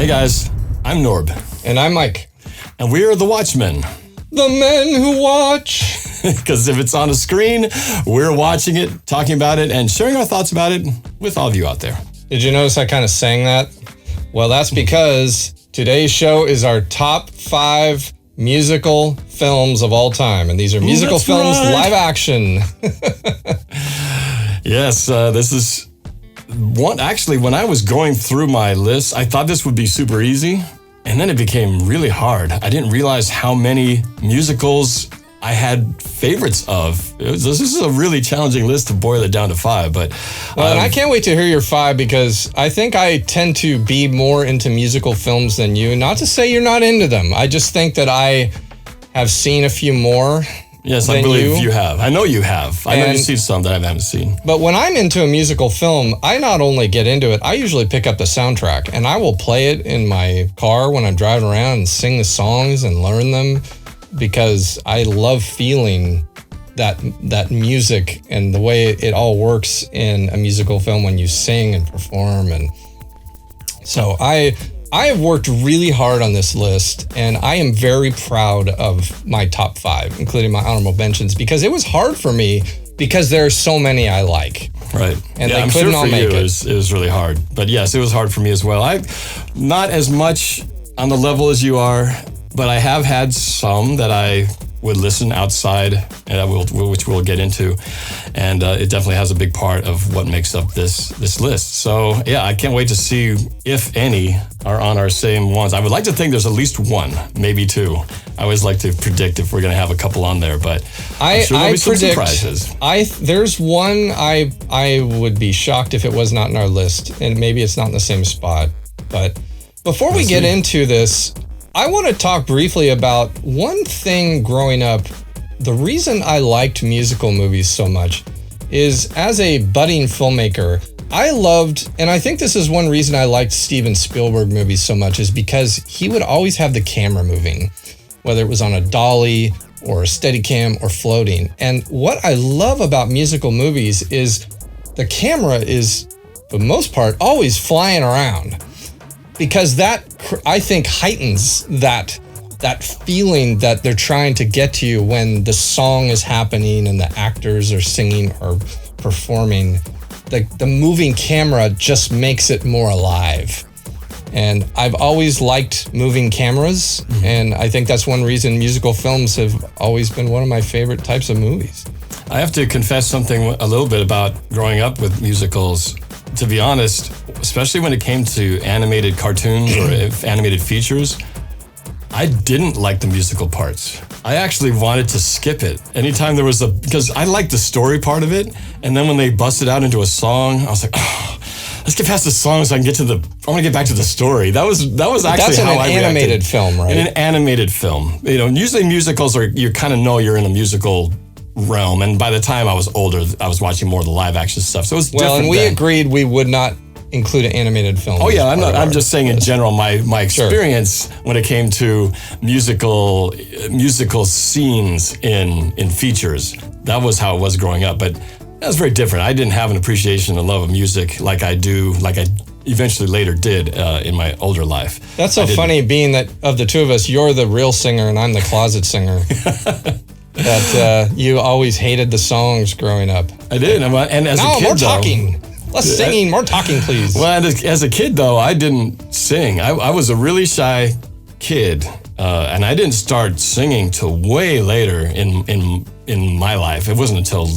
Hey guys, I'm Norb. And I'm Mike. And we're the Watchmen. The men who watch. Because if it's on a screen, we're watching it, talking about it, and sharing our thoughts about it with all of you out there. Did you notice I kind of sang that? Well, that's because today's show is our top 5 musical films of all time. And these are musical films, right. Live action. Yes, this is one. Actually, when I was going through my list, I thought this would be super easy. And then it became really hard. I didn't realize how many musicals I had favorites of. This is a really challenging list to boil it down to 5. But well, and I can't wait to hear your 5 because I think I tend to be more into musical films than you. Not to say you're not into them. I just think that I have seen a few more. Yes, I believe you have. I know you have. I know you've seen some that I haven't seen. But when I'm into a musical film, I not only get into it, I usually pick up the soundtrack and I will play it in my car when I'm driving around and sing the songs and learn them because I love feeling that music and the way it all works in a musical film when you sing and perform. And so I have worked really hard on this list, and I am very proud of my top 5, including my honorable mentions, because it was hard for me because there are so many I like. Right. And yeah, they I'm couldn't sure all for make you it. It was really hard. But yes, it was hard for me as well. Not as much on the level as you are, but I have had some that I would listen outside, and which we'll get into, and it definitely has a big part of what makes up this list. So yeah, I can't wait to see if any are on our same ones. I would like to think there's at least 1, maybe 2. I always like to predict if we're going to have a couple on there, but I'm sure there'll be some surprises. There's one I would be shocked if it was not in our list, and maybe it's not in the same spot. But before we get into this, I want to talk briefly about one thing growing up. The reason I liked musical movies so much is as a budding filmmaker, I loved, and I think this is one reason I liked Steven Spielberg movies so much, is because he would always have the camera moving, whether it was on a dolly or a Steadicam or floating. And what I love about musical movies is the camera is, for the most part, always flying around. Because that, I think, heightens that feeling that they're trying to get to you when the song is happening and the actors are singing or performing. The moving camera just makes it more alive. And I've always liked moving cameras, and I think that's one reason musical films have always been one of my favorite types of movies. I have to confess something a little bit about growing up with musicals. To be honest, especially when it came to animated cartoons or animated features, I didn't like the musical parts. I actually wanted to skip it. Anytime there was because I liked the story part of it, and then when they busted out into a song, I was like, oh, let's get past the song so I want to get back to the story. That was actually how I reacted. That's an animated film, right? In an animated film. Usually musicals you kind of know you're in a musical realm, and by the time I was older, I was watching more of the live action stuff. So it was different. Well, and we agreed we would not include an animated film. Oh yeah, I'm just saying in general my experience when it came to musical scenes in features. That was how it was growing up, but that was very different. I didn't have an appreciation and love of music like I eventually later did in my older life. That's so funny, being that of the two of us, you're the real singer and I'm the closet singer. That you always hated the songs growing up. I did, and as a kid, more talking. Less singing, more talking, please. Well, as a kid, though, I didn't sing. I was a really shy kid, and I didn't start singing till way later in my life. It wasn't until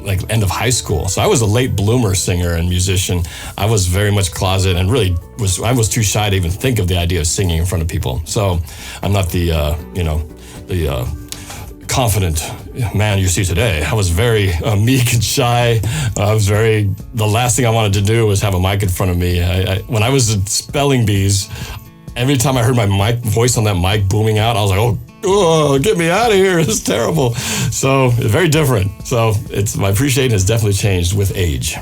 like end of high school. So I was a late bloomer singer and musician. I was very much closet and really I was too shy to even think of the idea of singing in front of people. So I'm not the confident man you see today. I was very meek and shy. The last thing I wanted to do was have a mic in front of me. When I was at spelling bees, every time I heard my voice on that mic booming out, I was like, oh, get me out of here. This is terrible. So very different. So my appreciation has definitely changed with age.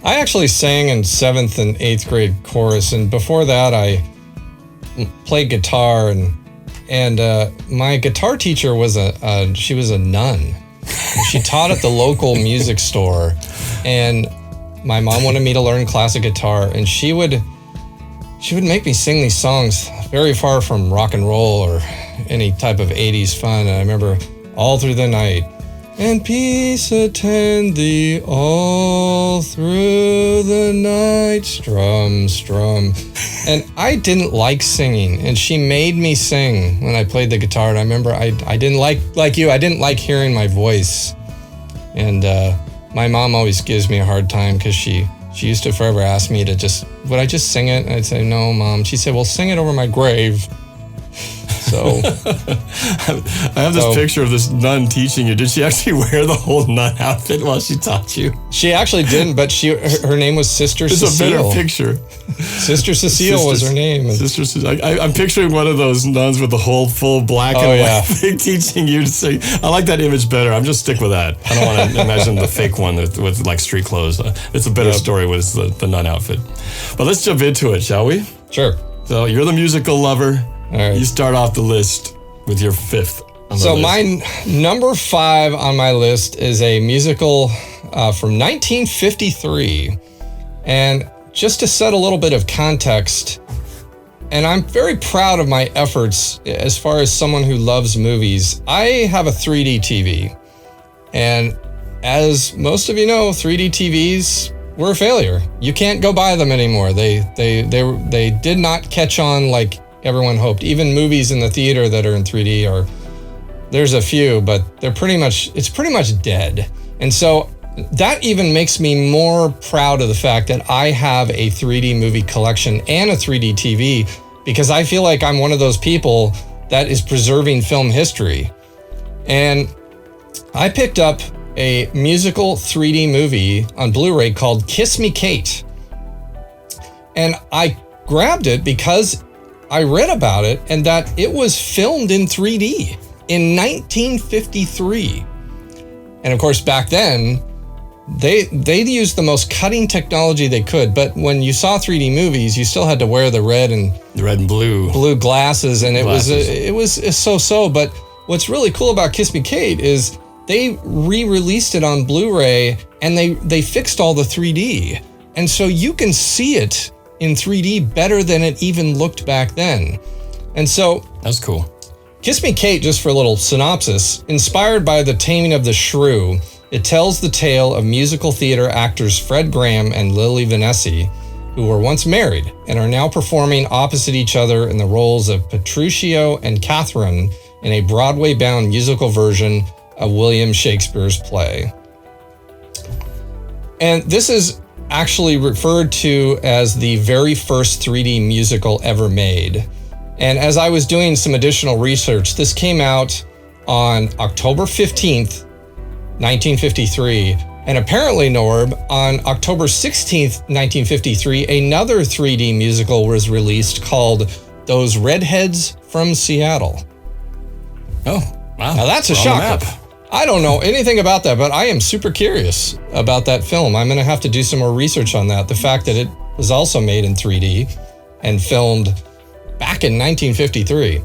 I actually sang in 7th and 8th grade chorus, and before that I played guitar, and my guitar teacher was she was a nun. She taught at the local music store, and my mom wanted me to learn classic guitar, and she would she would make me sing these songs very far from rock and roll or any type of 80s fun. And I remember all through the night, and peace attend thee all through the night, strum, strum. And I didn't like singing, and she made me sing when I played the guitar. And I remember I didn't like you, I didn't like hearing my voice. And my mom always gives me a hard time because she used to forever ask me to would I just sing it? And I'd say, no, Mom. She said, well, sing it over my grave. So I have this picture of this nun teaching you. Did she actually wear the whole nun outfit while she taught you? She actually didn't, but her name was Sister Cecile. It's a better picture. Sister Cecile was her name. Sister Cecile. I'm picturing one of those nuns with the whole full black and white thing teaching you to sing. I like that image better. I'm just stick with that. I don't want to imagine the fake one with like street clothes. It's a better story with the nun outfit. But let's jump into it, shall we? Sure. So you're the musical lover. All right. You start off the list with your fifth. So my number 5 on my list is a musical from 1953. And just to set a little bit of context, and I'm very proud of my efforts as far as someone who loves movies. I have a 3D TV. And as most of you know, 3D TVs were a failure. You can't go buy them anymore. They did not catch on like everyone hoped. Even movies in the theater that are in 3D there's a few, but it's pretty much dead. And so that even makes me more proud of the fact that I have a 3D movie collection and a 3D TV, because I feel like I'm one of those people that is preserving film history. And I picked up a musical 3D movie on Blu-ray called Kiss Me Kate. And I grabbed it because I read about it and that it was filmed in 3D in 1953. And of course, back then, they used the most cutting technology they could. But when you saw 3D movies, you still had to wear the red and blue glasses, and it was so. But what's really cool about Kiss Me Kate is they re-released it on Blu-ray, and they fixed all the 3D, and so you can see it in 3D better than it even looked back then. And so that's cool. Kiss Me Kate, just for a little synopsis, inspired by The Taming of the Shrew, it tells the tale of musical theater actors Fred Graham and Lily Vanessy, who were once married and are now performing opposite each other in the roles of Petruchio and Catherine in a Broadway-bound musical version of William Shakespeare's play. And this is actually referred to as the very first 3D musical ever made. And as I was doing some additional research, this came out on October 15th, 1953. And apparently, Norb, on October 16th, 1953, another 3D musical was released called Those Redheads from Seattle. Oh, wow. Now that's a shocker. I don't know anything about that, but I am super curious about that film. I'm going to have to do some more research on that. The fact that it was also made in 3D and filmed back in 1953.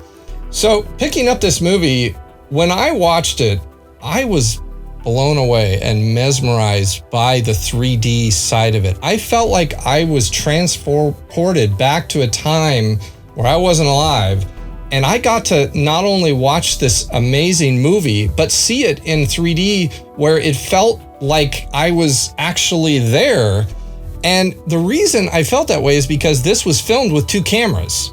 So picking up this movie, when I watched it, I was blown away and mesmerized by the 3D side of it. I felt like I was transported back to a time where I wasn't alive. And I got to not only watch this amazing movie, but see it in 3D where it felt like I was actually there. And the reason I felt that way is because this was filmed with 2 cameras.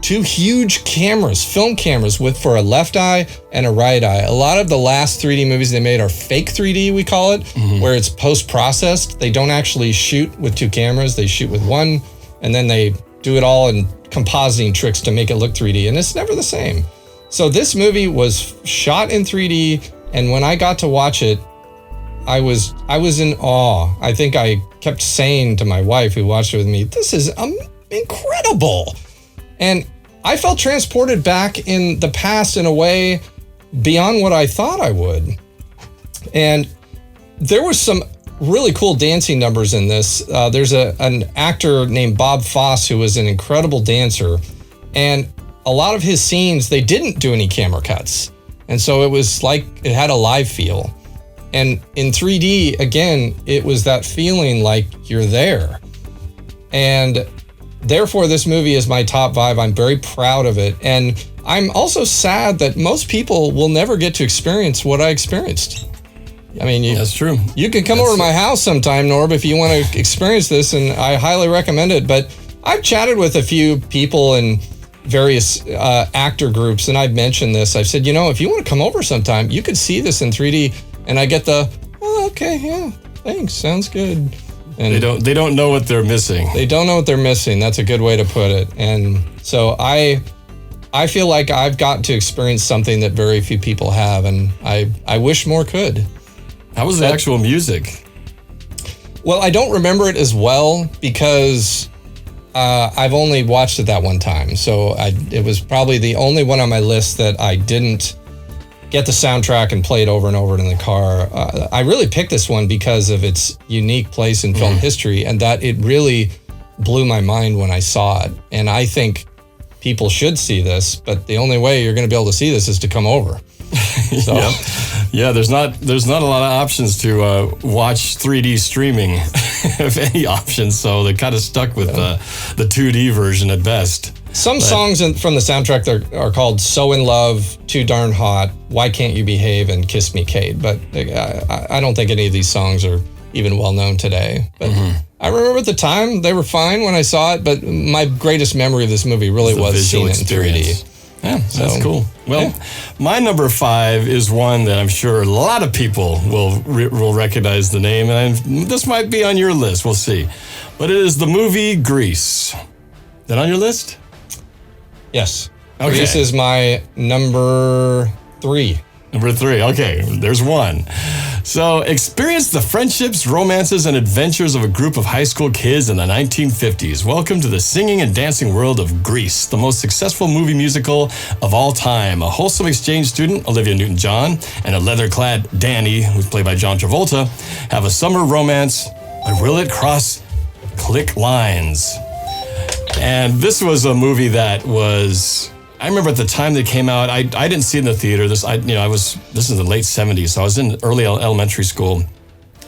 2 huge cameras, film cameras for a left eye and a right eye. A lot of the last 3D movies they made are fake 3D, we call it, where it's post-processed. They don't actually shoot with 2 cameras. They shoot with one, and then they do it all in compositing tricks to make it look 3D, and it's never the same. So this movie was shot in 3D, and when I got to watch it, I was in awe. I think I kept saying to my wife who watched it with me, this is incredible. And I felt transported back in the past in a way beyond what I thought I would. And there was some really cool dancing numbers in this. There's an actor named Bob Fosse who was an incredible dancer. And a lot of his scenes, they didn't do any camera cuts. And so it was like it had a live feel. And in 3D, again, it was that feeling like you're there. And therefore, this movie is my top 5. I'm very proud of it. And I'm also sad that most people will never get to experience what I experienced. I mean, that's true. You can come over to my house sometime, Norb, if you want to experience this, and I highly recommend it. But I've chatted with a few people in various actor groups, and I've mentioned this. I've said, if you want to come over sometime, you could see this in 3D. And I get okay, yeah, thanks, sounds good. And they don't know what they're missing. They don't know what they're missing. That's a good way to put it. And so I feel like I've got to experience something that very few people have, and I wish more could. How was the actual music? Well, I don't remember it as well because I've only watched it that one time. So it was probably the only one on my list that I didn't get the soundtrack and play it over and over in the car. I really picked this one because of its unique place in film history, and that it really blew my mind when I saw it. And I think people should see this, but the only way you're going to be able to see this is to come over. So. Yeah, there's not a lot of options to watch 3D streaming, of any options. So they're kind of stuck with the 2D version at best. Some songs from the soundtrack are called "So in Love," "Too Darn Hot," "Why Can't You Behave," and "Kiss Me, Kate." But I don't think any of these songs are even well known today. But I remember at the time they were fine when I saw it. But my greatest memory of this movie really was seeing it in 3D. Yeah, that's cool. Well, my number 5 is one that I'm sure a lot of people will recognize the name, and this might be on your list. We'll see. But it is the movie Grease. Is that on your list? Yes. Okay. Grease is my number 3. Number 3. Okay, there's one. So, experience the friendships, romances, and adventures of a group of high school kids in the 1950s. Welcome to the singing and dancing world of Grease, the most successful movie musical of all time. A wholesome exchange student, Olivia Newton-John, and a leather-clad Danny, who's played by John Travolta, have a summer romance, but will it cross click lines? And this was a movie that was... I remember at the time that it came out, I didn't see it in the theater. This is in the late 70s, so I was in early elementary school.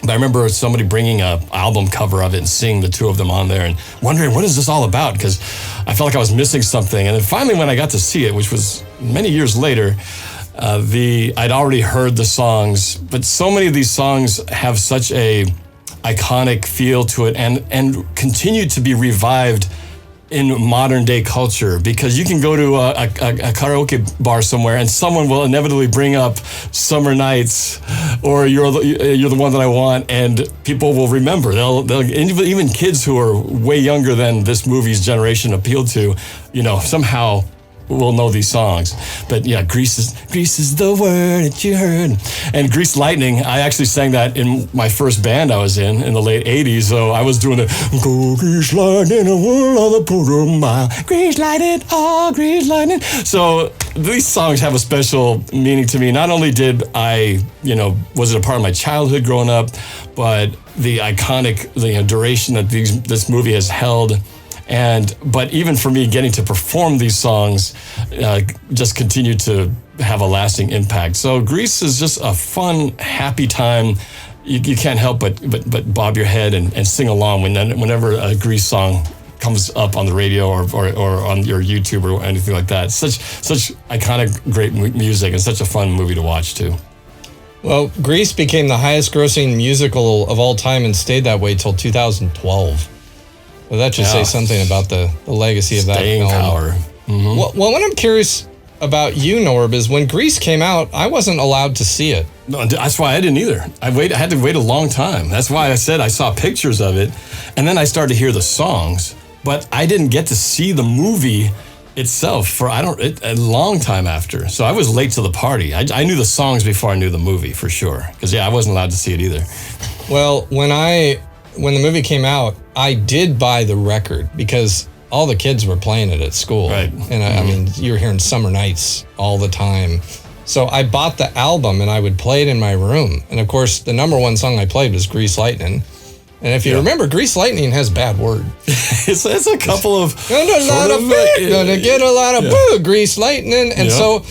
But I remember somebody bringing an album cover of it and seeing the two of them on there and wondering, what is this all about? Because I felt like I was missing something. And then finally, when I got to see it, which was many years later, I'd already heard the songs, but so many of these songs have such a iconic feel to it and continue to be revived in modern day culture, because you can go to a karaoke bar somewhere and someone will inevitably bring up Summer Nights or You're the One That I Want, and people will remember. They'll even kids who are way younger than this movie's generation appealed to, somehow will know these songs. But yeah, Grease is the word that you heard. And Grease Lightning, I actually sang that in my first band I was in the late 80s. So I was doing the go Grease Lightning, a world on the quarter mile. Grease Lightning, oh, Grease Lightning. So these songs have a special meaning to me. Not only did I, was it a part of my childhood growing up, but the iconic duration that this movie has held. But even for me, getting to perform these songs just continued to have a lasting impact. So Grease is just a fun, happy time. You can't help but bob your head and sing along whenever a Grease song comes up on the radio or on your YouTube or anything like that. Such iconic, great music, and such a fun movie to watch too. Well, Grease became the highest grossing musical of all time and stayed that way till 2012. Well, that should say something about the legacy of that film. Staying power. Mm-hmm. Well, what I'm curious about you, Norb, is when Grease came out, I wasn't allowed to see it. No, that's why I didn't either. I had to wait a long time. That's why I said I saw pictures of it, and then I started to hear the songs, but I didn't get to see the movie itself for a long time after. So I was late to the party. I knew the songs before I knew the movie for sure. Because I wasn't allowed to see it either. Well, when the movie came out, I did buy the record because all the kids were playing it at school. Right. And I mean, you were hearing Summer Nights all the time. So I bought the album and I would play it in my room. And of course, the number one song I played was Grease Lightning. And if you remember, Grease Lightning has bad word. it's a couple of... Gonna get a lot of boo, Grease Lightning. And so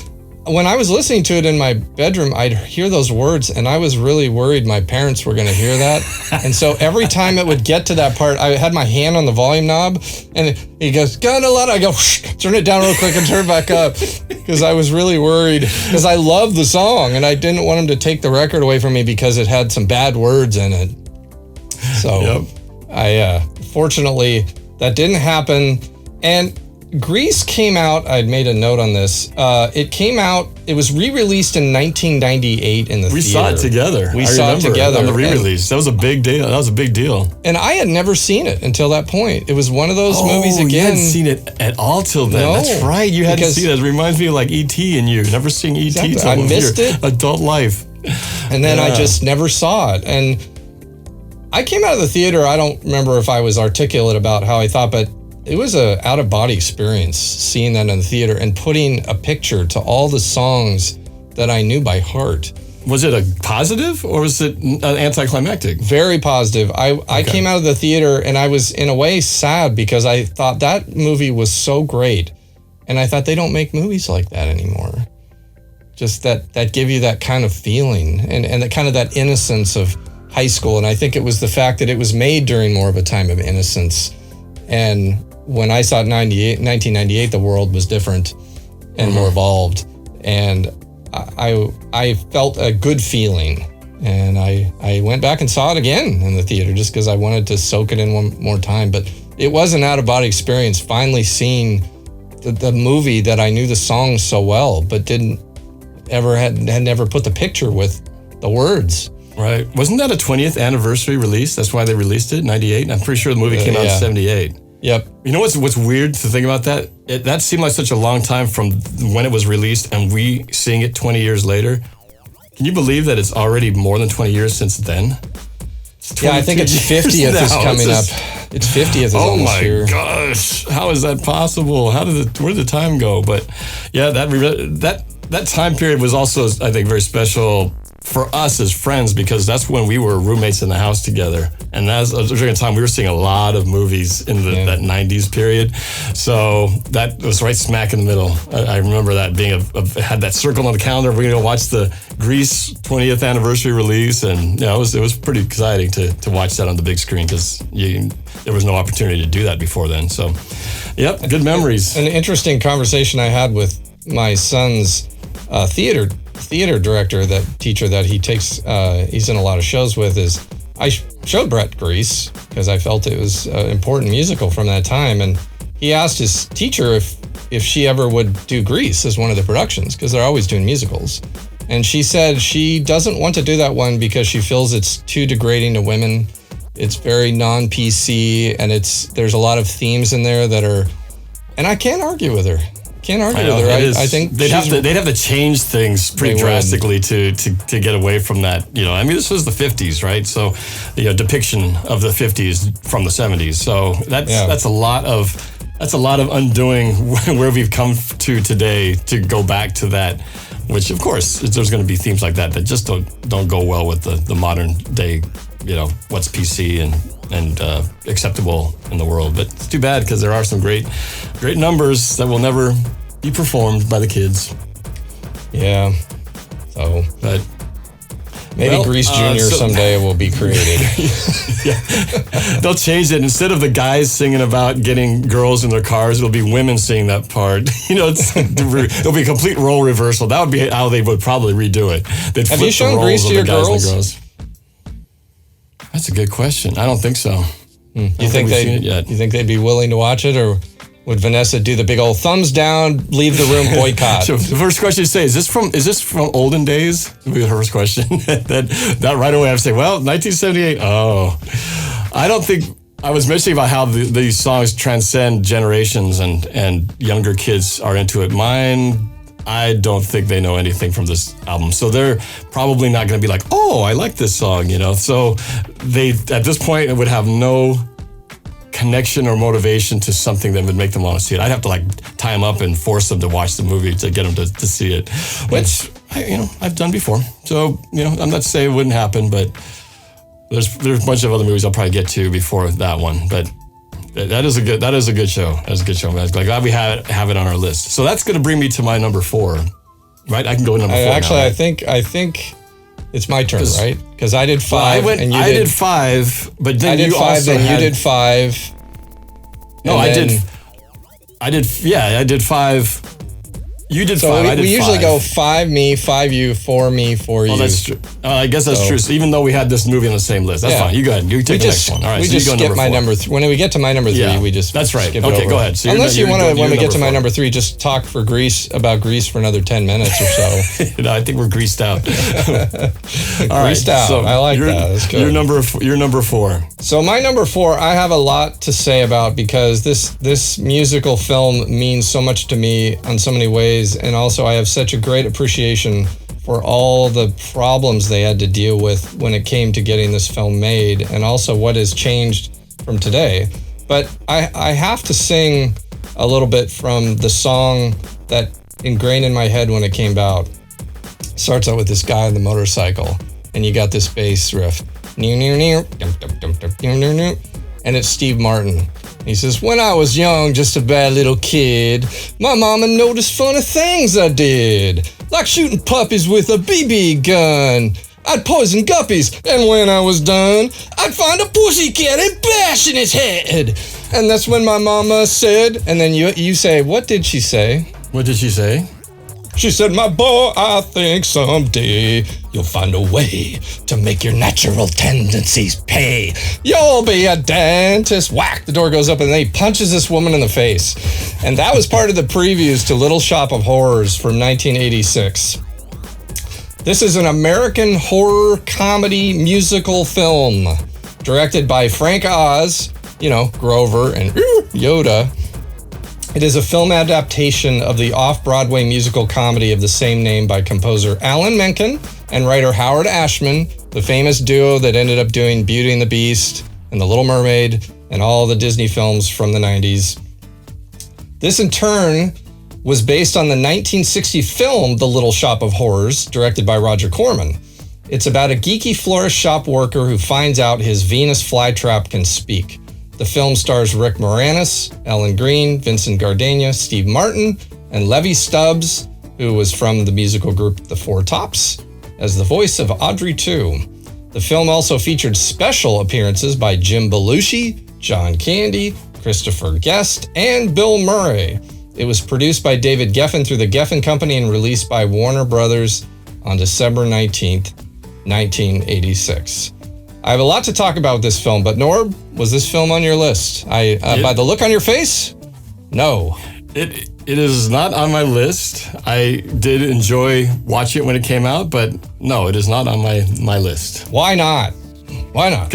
when I was listening to it in my bedroom, I'd hear those words, and I was really worried my parents were going to hear that. And so every time it would get to that part, I had my hand on the volume knob, and he goes, "Gonna let," I go, turn it down real quick and turn it back up, because I was really worried, because I loved the song, and I didn't want him to take the record away from me because it had some bad words in it. So fortunately, that didn't happen. And Grease came out, I'd made a note on this. It came out, it was re-released in 1998 in the theater. We saw it together. We saw it together. On the re-release. That was a big deal. And I had never seen it until that point. It was one of those movies again. You hadn't seen it at all till then. No, that's right. You hadn't seen it. It reminds me of like E.T. and you. Never seen E.T. till I missed your it. Adult life. And then I just never saw it. And I came out of the theater, I don't remember if I was articulate about how I thought, but it was a out-of-body experience seeing that in the theater and putting a picture to all the songs that I knew by heart. Was it a positive or was it anticlimactic? Very positive. I came out of the theater and I was in a way sad because I thought that movie was so great. And I thought they don't make movies like that anymore. Just that give you that kind of feeling and that kind of that innocence of high school. And I think it was the fact that it was made during more of a time of innocence. And when I saw it in 1998, the world was different and more evolved. And I felt a good feeling. And I went back and saw it again in the theater just because I wanted to soak it in one more time. But it was an out-of-body experience finally seeing the movie that I knew the songs so well, but had never put the picture with the words. Right. Wasn't that a 20th anniversary release? That's why they released it in 98? I'm pretty sure the movie came out in 78. Yep. You know what's weird to think about that? That seemed like such a long time from when it was released and we seeing it 20 years later. Can you believe that it's already more than 20 years since then? Yeah, I think its 50th is coming up. Its 50th is almost here. Oh my gosh. How is that possible? Where did the time go? But yeah, that time period was also, I think, very special for us as friends because that's when we were roommates in the house together. And that's during a time we were seeing a lot of movies in that 90s period. So that was right smack in the middle. I remember that being had that circle on the calendar. We're going to go watch the Grease 20th anniversary release. And it was pretty exciting to watch that on the big screen because there was no opportunity to do that before then. So, yep, good memories. An interesting conversation I had with my son's theater director, that teacher that he takes, he's in a lot of shows with, is I showed Brett Grease because I felt it was an important musical from that time. And he asked his teacher if she ever would do Grease as one of the productions because they're always doing musicals. And she said she doesn't want to do that one because she feels it's too degrading to women. It's very non-PC and there's a lot of themes in there that are, and I can't argue with her. I think they'd have to change things pretty drastically to get away from that. I mean, this was the 50s, right? So, depiction of the 50s from the 70s. So that's a lot of undoing where we've come to today to go back to that. Which, of course, there's going to be themes like that just don't go well with the modern day. What's PC and acceptable in the world. But it's too bad because there are some great numbers that will never be performed by the kids. Yeah. So, but maybe Grease Jr. someday will be created. Yeah. They'll change it. Instead of the guys singing about getting girls in their cars, it'll be women singing that part. It'll be a complete role reversal. That would be how they would probably redo it. They'd Have you shown Grease to your girls? That's a good question. I don't think so. You think they'd be willing to watch it, or would Vanessa do the big old thumbs down, leave the room, boycott? So the first question you say, is this from olden days? Would be the first question. that right away I would say, well, 1978. Oh, I don't think I was mentioning about how these songs transcend generations and younger kids are into it. Mine, I don't think they know anything from this album. So they're probably not going to be like, oh, I like this song, So they, at this point, would have no connection or motivation to something that would make them want to see it. I'd have to tie them up and force them to watch the movie to get them to see it, which, I've done before. So, I'm not saying it wouldn't happen, but there's a bunch of other movies I'll probably get to before that one. But that is a good show. That is a good show. I'm glad we have it on our list. So that's going to bring me to my number 4. right? I can go number 4 Actually, now, right? I think it's my turn, right? Because I did 5, and you I did did 5, but then I did you 5, also then had, you did 5. No, I did 5. You did 5. I did we usually 5. go 5 me, 5 you, 4 me, 4 you. Oh, that's true. I guess that's true. So even though we had this movie on the same list, that's fine. You go ahead. You take the next one. All right. We so just you go skip my 4. number 3. When we get to my number 3, we just that's right. skip Okay, it over. go ahead. So unless you want to, when we get to my 4. number 3, just talk for about Grease for another 10 minutes or so. No, I think we're greased out. Greased out. So I like that. That's good. You're number 4. So my number 4, I have a lot to say about because this musical film means so much to me on so many ways, and also I have such a great appreciation for all the problems they had to deal with when it came to getting this film made, and also what has changed from today. But I have to sing a little bit from the song that ingrained in my head when it came out. It starts out with this guy on the motorcycle, and you got this bass riff. And it's Steve Martin. He says, when I was young, just a bad little kid, my mama noticed funny things I did, like shooting puppies with a BB gun. I'd poison guppies, and when I was done, I'd find a pussycat and bash in his head. And that's when my mama said, and then you say, what did she say? What did she say? She said, my boy, I think someday you'll find a way to make your natural tendencies pay. You'll be a dentist. Whack, the door goes up and then he punches this woman in the face. And that was part of the previews to Little Shop of Horrors from 1986. This is an American horror comedy musical film directed by Frank Oz, Grover and Yoda. It is a film adaptation of the off-Broadway musical comedy of the same name by composer Alan Menken and writer Howard Ashman, the famous duo that ended up doing Beauty and the Beast and The Little Mermaid and all the Disney films from the 90s. This, in turn, was based on the 1960 film The Little Shop of Horrors, directed by Roger Corman. It's about a geeky florist shop worker who finds out his Venus flytrap can speak. The film stars Rick Moranis, Ellen Greene, Vincent Gardenia, Steve Martin, and Levi Stubbs, who was from the musical group The Four Tops, as the voice of Audrey II. The film also featured special appearances by Jim Belushi, John Candy, Christopher Guest, and Bill Murray. It was produced by David Geffen through the Geffen Company and released by Warner Brothers on December 19th, 1986. I have a lot to talk about with this film, but Norb, was this film on your list? By the look on your face, no. It is not on my list. I did enjoy watching it when it came out, but no, it is not on my list. Why not? Why not?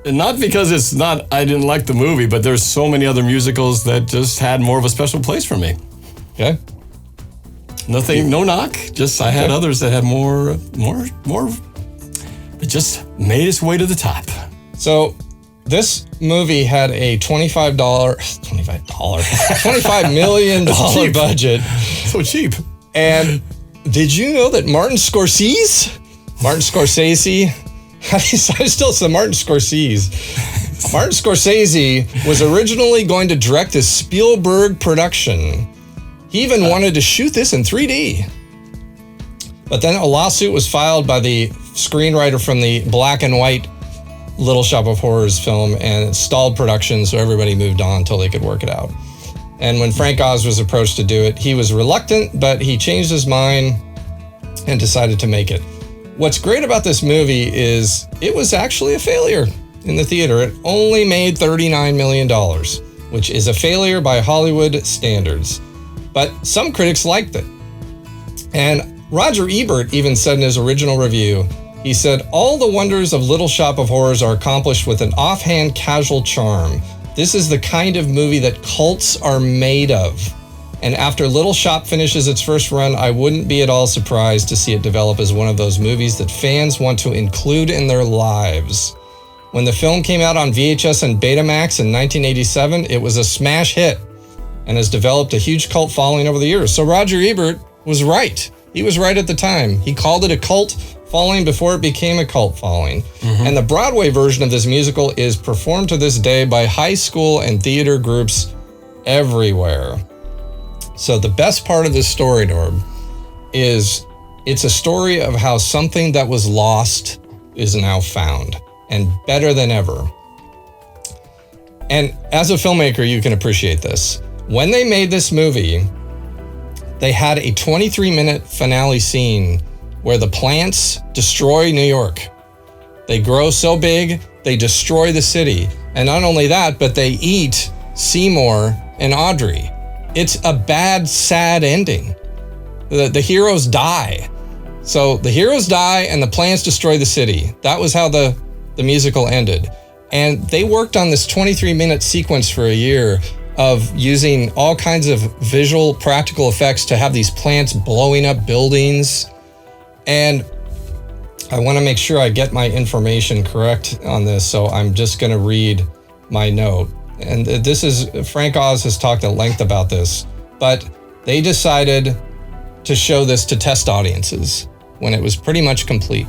Not because it's not, I didn't like the movie, but there's so many other musicals that just had more of a special place for me. Okay. Nothing, no knock. Just I had others that had more. It just made its way to the top. So this movie had a $25 million budget. So cheap. And did you know that Martin Scorsese, I still say Martin Scorsese was originally going to direct this Spielberg production. He even wanted to shoot this in 3D. But then a lawsuit was filed by the screenwriter from the black and white Little Shop of Horrors film, and it stalled production, so everybody moved on until they could work it out. And when Frank Oz was approached to do it, he was reluctant, but he changed his mind and decided to make it. What's great about this movie is it was actually a failure in the theater. It only made $39 million, which is a failure by Hollywood standards. But some critics liked it. And Roger Ebert even said in his original review, he said, all the wonders of Little Shop of Horrors are accomplished with an offhand casual charm. This is the kind of movie that cults are made of. And after Little Shop finishes its first run, I wouldn't be at all surprised to see it develop as one of those movies that fans want to include in their lives. When the film came out on VHS and Betamax in 1987, it was a smash hit and has developed a huge cult following over the years. So Roger Ebert was right. He was right at the time. He called it a cult following before it became a cult following. Mm-hmm. And the Broadway version of this musical is performed to this day by high school and theater groups everywhere. So the best part of this story, Norb, it's a story of how something that was lost is now found and better than ever. And as a filmmaker, you can appreciate this. When they made this movie, they had a 23-minute finale scene where the plants destroy New York. They grow so big, they destroy the city. And not only that, but they eat Seymour and Audrey. It's a bad, sad ending. The heroes die. So the heroes die and the plants destroy the city. That was how the musical ended. And they worked on this 23-minute sequence for a year of using all kinds of visual practical effects to have these plants blowing up buildings. And I want to make sure I get my information correct on this, so I'm just going to read my note. And this is, Frank Oz has talked at length about this, but they decided to show this to test audiences when it was pretty much complete.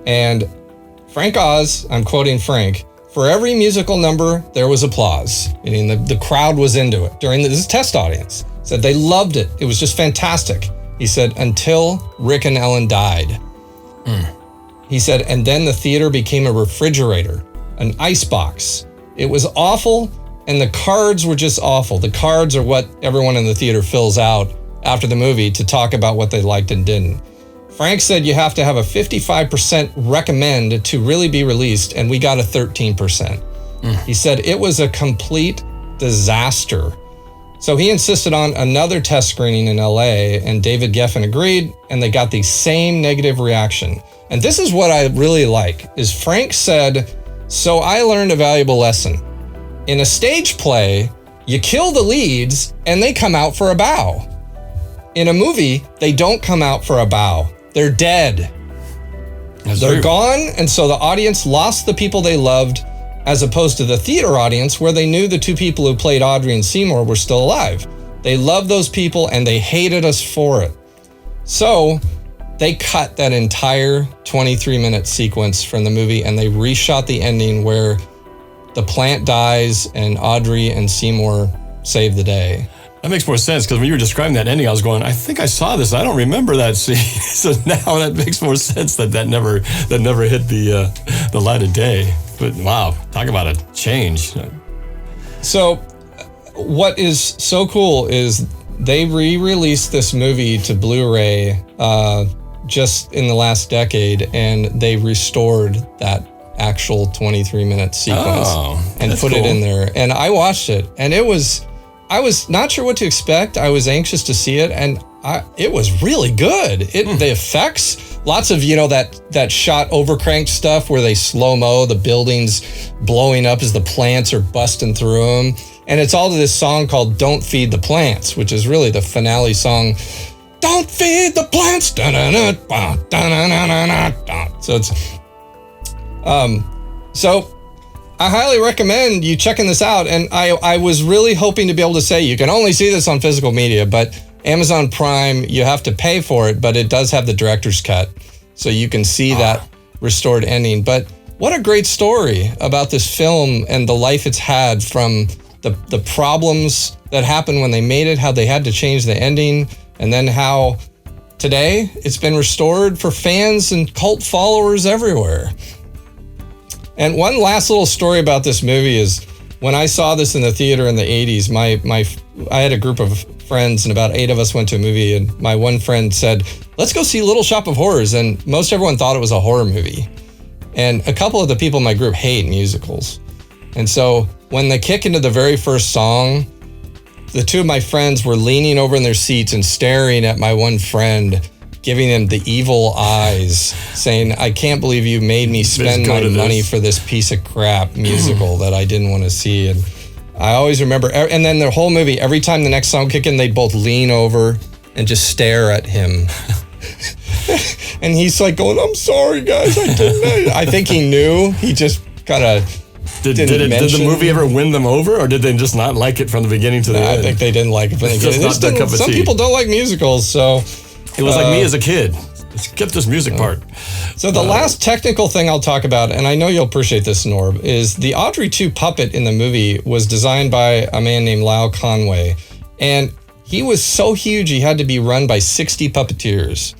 And Frank Oz, I'm quoting Frank, for every musical number, there was applause, meaning the crowd was into it during this test audience. Said they loved it. It was just fantastic. He said, until Rick and Ellen died. He said, and then the theater became a refrigerator, an icebox. It was awful, and the cards were just awful. The cards are what everyone in the theater fills out after the movie to talk about what they liked and didn't. Frank said you have to have a 55% recommend to really be released, and we got a 13%. He said it was a complete disaster. So he insisted on another test screening in LA, and David Geffen agreed, and they got the same negative reaction. And this is what I really like, is Frank said, so I learned a valuable lesson. In a stage play, you kill the leads and they come out for a bow. In a movie, they don't come out for a bow. They're dead. They're gone, and so the audience lost the people they loved, as opposed to the theater audience where they knew the two people who played Audrey and Seymour were still alive. They loved those people and they hated us for it. So they cut that entire 23-minute sequence from the movie and they reshot the ending where the plant dies and Audrey and Seymour save the day. That makes more sense, because when you were describing that ending, I was going, I think I saw this. I don't remember that scene. So now that makes more sense that never hit the light of day. But wow, talk about a change. So what is so cool is they re-released this movie to Blu-ray just in the last decade, and they restored that actual 23-minute sequence and put it in there. And I watched it, and I was not sure what to expect. I was anxious to see it, and it was really good. The effects, lots of, that shot overcranked stuff where they slow-mo the buildings blowing up as the plants are busting through them. And it's all to this song called Don't Feed the Plants, which is really the finale song. Don't feed the plants. So it's so I highly recommend you checking this out. And I was really hoping to be able to say you can only see this on physical media, but Amazon Prime, you have to pay for it, but it does have the director's cut. So you can see that restored ending. But what a great story about this film and the life it's had, from the problems that happened when they made it, how they had to change the ending, and then how today it's been restored for fans and cult followers everywhere. And one last little story about this movie is when I saw this in the theater in the 80s, I had a group of friends and about 8 of us went to a movie, and my one friend said, let's go see Little Shop of Horrors. And most everyone thought it was a horror movie. And a couple of the people in my group hate musicals. And so when they kick into the very first song, the two of my friends were leaning over in their seats and staring at my one friend, giving him the evil eyes, saying, I can't believe you made me spend my money for this piece of crap musical that I didn't want to see. And I always remember, and then the whole movie, every time the next song kicked in, they'd both lean over and just stare at him. And he's like going, I'm sorry, guys, I didn't. I think he knew. He just kind of did the movie ever win them over, or did they just not like it from the beginning to the end? I think they didn't like it from the beginning. Some people don't like musicals, so it was like me as a kid. Skip this music part. So the last technical thing I'll talk about, and I know you'll appreciate this, Norb, is the Audrey 2 puppet in the movie was designed by a man named Lyle Conway. And He was so huge, he had to be run by 60 puppeteers.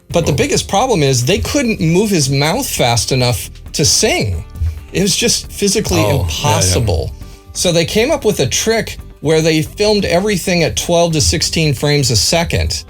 But the biggest problem is they couldn't move his mouth fast enough to sing. It was just physically impossible. Yeah. So they came up with a trick where they filmed everything at 12 to 16 frames a second.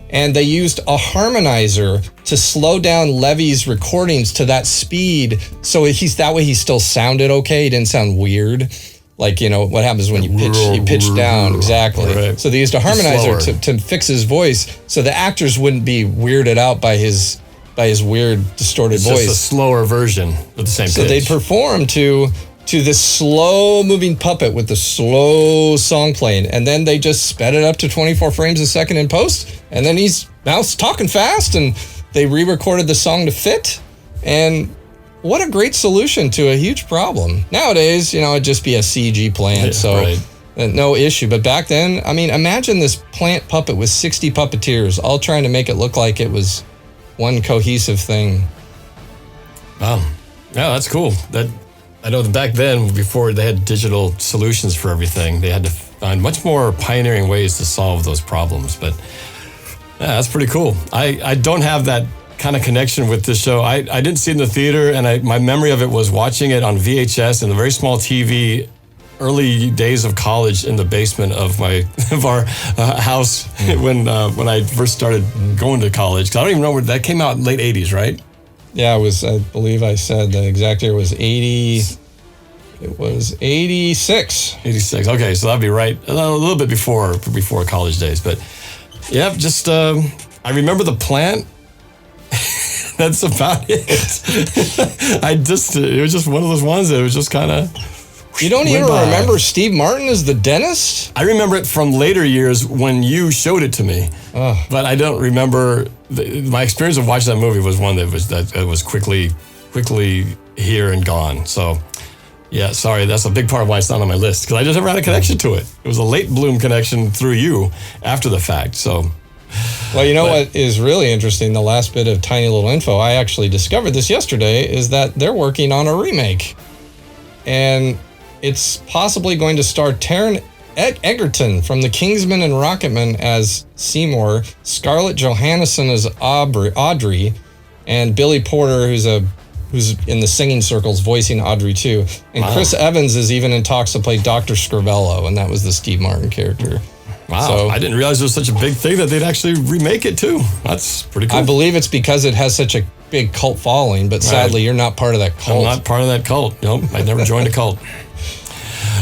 And they used a harmonizer to slow down Levy's recordings to that speed. So that way he still sounded okay. He didn't sound weird. Like, you know, what happens when you pitch down. Exactly. Right. So they used a harmonizer to fix his voice so the actors wouldn't be weirded out by his weird distorted voice. Just a slower version with the same pitch. So they'd perform to this slow moving puppet with the slow song playing, and then they just sped it up to 24 frames a second in post, and then he's now talking fast, and they re-recorded the song to fit. And what a great solution to a huge problem. Nowadays, you know, it'd just be a CG plant, no issue. But back then, I mean, imagine this plant puppet with 60 puppeteers all trying to make it look like it was one cohesive thing. Wow. Yeah, that's cool. I know that back then, before they had digital solutions for everything, they had to find much more pioneering ways to solve those problems. But yeah, that's pretty cool. I don't have that kind of connection with this show. I didn't see it in the theater, and my memory of it was watching it on VHS in a very small TV, early days of college in the basement of our house when I first started going to college. 'Cause I don't even know where that came out in late 80s, right? Yeah, it was, I believe I said the exact year was 80. It was 86. 86. Okay, so that'd be right a little bit before college days. But yeah, just I remember the plant. That's about it. It was just one of those ones that was just kind of. You don't even remember Steve Martin as the dentist? I remember it from later years when you showed it to me, but I don't remember. My experience of watching that movie was one that was quickly here and gone. So, yeah, sorry, that's a big part of why it's not on my list, because I just never had a connection to it. It was a late bloom connection through you after the fact. So, well, you know what is really interesting? The last bit of tiny little info, I actually discovered this yesterday, is that they're working on a remake, and it's possibly going to star Taron Egerton from The Kingsman and Rocketman as Seymour, Scarlett Johansson as Audrey, and Billy Porter, who's in the singing circles voicing Audrey too. And Chris Evans is even in talks to play Dr. Scrivello, and that was the Steve Martin character. Wow, so, I didn't realize it was such a big thing that they'd actually remake it too. That's pretty cool. I believe it's because it has such a big cult following, but sadly you're not part of that cult. I'm not part of that cult. Nope, I never joined a cult.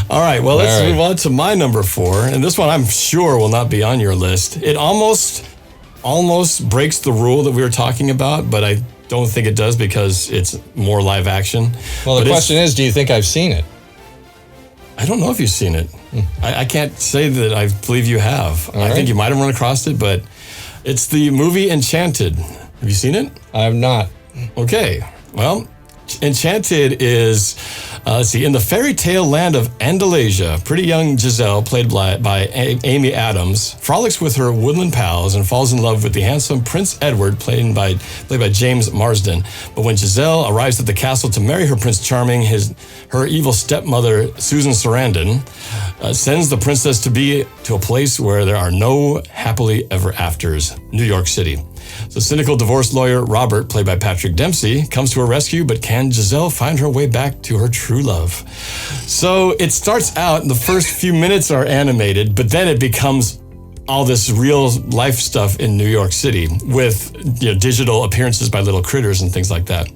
All right, well, let's move on to my number 4. And this one I'm sure will not be on your list. It almost breaks the rule that we were talking about, but I don't think it does because it's more live action. Well, the question is, do you think I've seen it? I don't know if you've seen it. I can't say that I believe you have. I think you might have run across it, but it's the movie Enchanted. Have you seen it? I have not. Okay, well, Enchanted is, in the fairy tale land of Andalasia, pretty young Giselle, played by Amy Adams, frolics with her woodland pals and falls in love with the handsome Prince Edward, played by James Marsden. But when Giselle arrives at the castle to marry her Prince Charming, her evil stepmother, Susan Sarandon, sends the princess to a place where there are no happily ever afters, New York City. So cynical divorce lawyer Robert, played by Patrick Dempsey, comes to her rescue, but can Giselle find her way back to her true love? So it starts out, and the first few minutes are animated, but then it becomes all this real life stuff in New York City with digital appearances by little critters and things like that.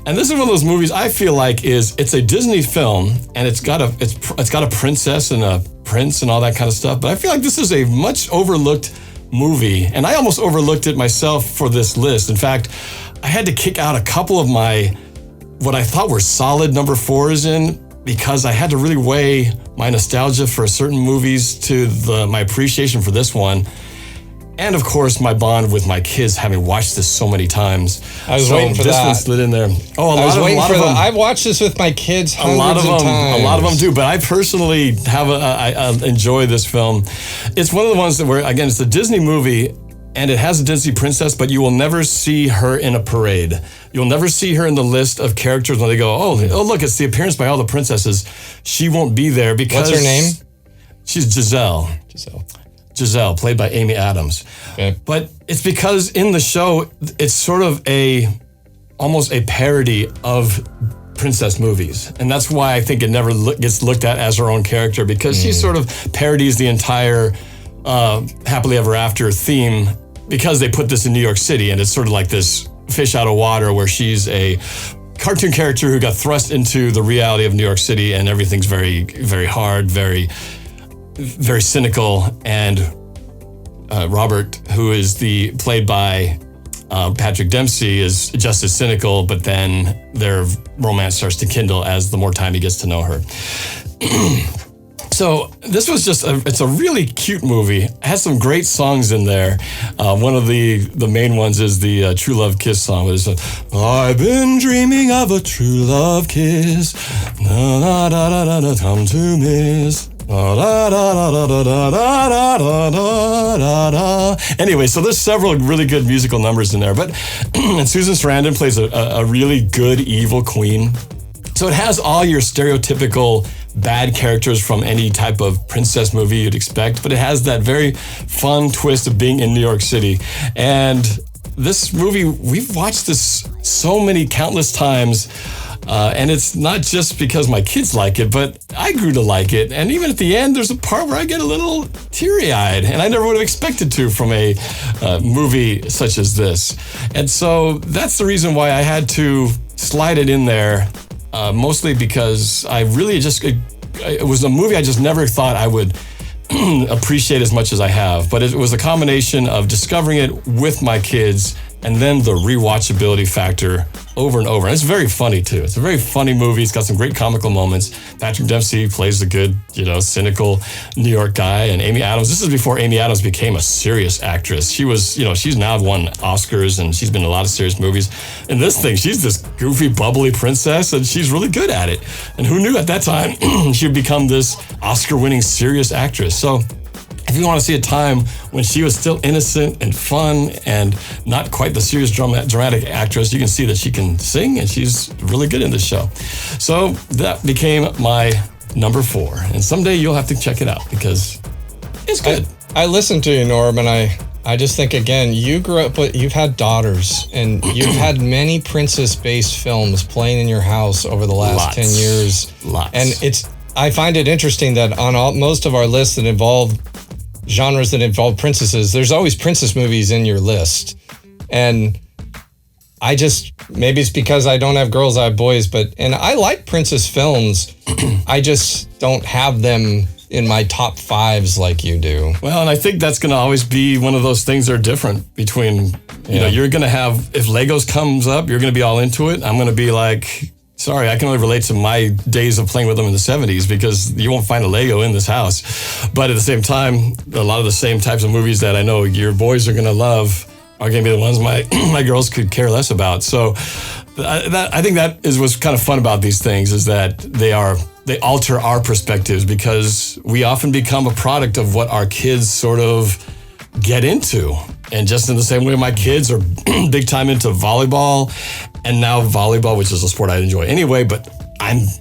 And this is one of those movies I feel like it's a Disney film, and it's got a princess and a prince and all that kind of stuff, but I feel like this is a much overlooked movie, and I almost overlooked it myself for this list. In fact, I had to kick out a couple of what I thought were solid number 4s in, because I had to really weigh my nostalgia for certain movies to my appreciation for this one. And of course, my bond with my kids, having watched this so many times. I was waiting for this that. One slid in there. Oh, a lot of them. I've watched this with my kids hundreds of times. A lot of them do, but I personally I enjoy this film. It's one of the ones where, again, it's a Disney movie, and it has a Disney princess, but you will never see her in a parade. You'll never see her in the list of characters when they go, oh, look, it's the appearance by all the princesses. She won't be there because... What's her name? She's Giselle. Giselle, played by Amy Adams. Okay. But it's because in the show, it's sort of almost a parody of princess movies. And that's why I think it never gets looked at as her own character, because she sort of parodies the entire happily ever after theme, because they put this in New York City, and it's sort of like this fish out of water where she's a cartoon character who got thrust into the reality of New York City, and everything's very, very hard, very, very cynical. And Robert, who is played by Patrick Dempsey, is just as cynical, but then their romance starts to kindle as the more time he gets to know her. So this was it's a really cute movie. It has some great songs in there. One of the main ones is the True Love Kiss song. It's I've been dreaming of a true love kiss. Na, na, da, da, da, da, come to miss. Da, da, da, da, da, da, da, da, da, da. Anyway, so there's several really good musical numbers in there. But and Susan Sarandon plays a really good evil queen. So it has all your stereotypical bad characters from any type of princess movie you'd expect, but it has that very fun twist of being in New York City. And this movie, we've watched this so many countless times, and it's not just because my kids like it, but I grew to like it. And even at the end, there's a part where I get a little teary-eyed, and I never would have expected to from a movie such as this. And so that's the reason why I had to slide it in there. Mostly because I really it was a movie I just never thought I would appreciate as much as I have. But it was a combination of discovering it with my kids and then the rewatchability factor over and over. And it's very funny too. It's a very funny movie. It's got some great comical moments. Patrick Dempsey plays the good, cynical New York guy. And Amy Adams, this is before Amy Adams became a serious actress. She was, she's now won Oscars and she's been in a lot of serious movies. In this thing, she's this goofy, bubbly princess, and she's really good at it. And who knew at that time she'd become this Oscar-winning serious actress? So if you want to see a time when she was still innocent and fun and not quite the serious dramatic actress, you can see that she can sing, and she's really good in this show. So that became my number 4. And someday you'll have to check it out because it's good. I listened to you, Norb, and I just think, again, you grew up, but you've had daughters, and you've had many princess-based films playing in your house over the last 10 years. Lots. And I find it interesting that on most of our lists that involve genres that involve princesses, there's always princess movies in your list. And maybe it's because I don't have girls, I have boys, and I like princess films. I just don't have them in my top 5s like you do. Well, and I think that's going to always be one of those things that are different between, you're going to have, if Legos comes up, you're going to be all into it. I'm going to be like, sorry, I can only relate to my days of playing with them in the 70s because you won't find a Lego in this house. But at the same time, a lot of the same types of movies that I know your boys are going to love are going to be the ones my girls could care less about. So I think that is what's kind of fun about these things, is that they alter our perspectives because we often become a product of what our kids sort of get into. And just in the same way, my kids are big time into volleyball, and now volleyball, which is a sport I enjoy anyway, but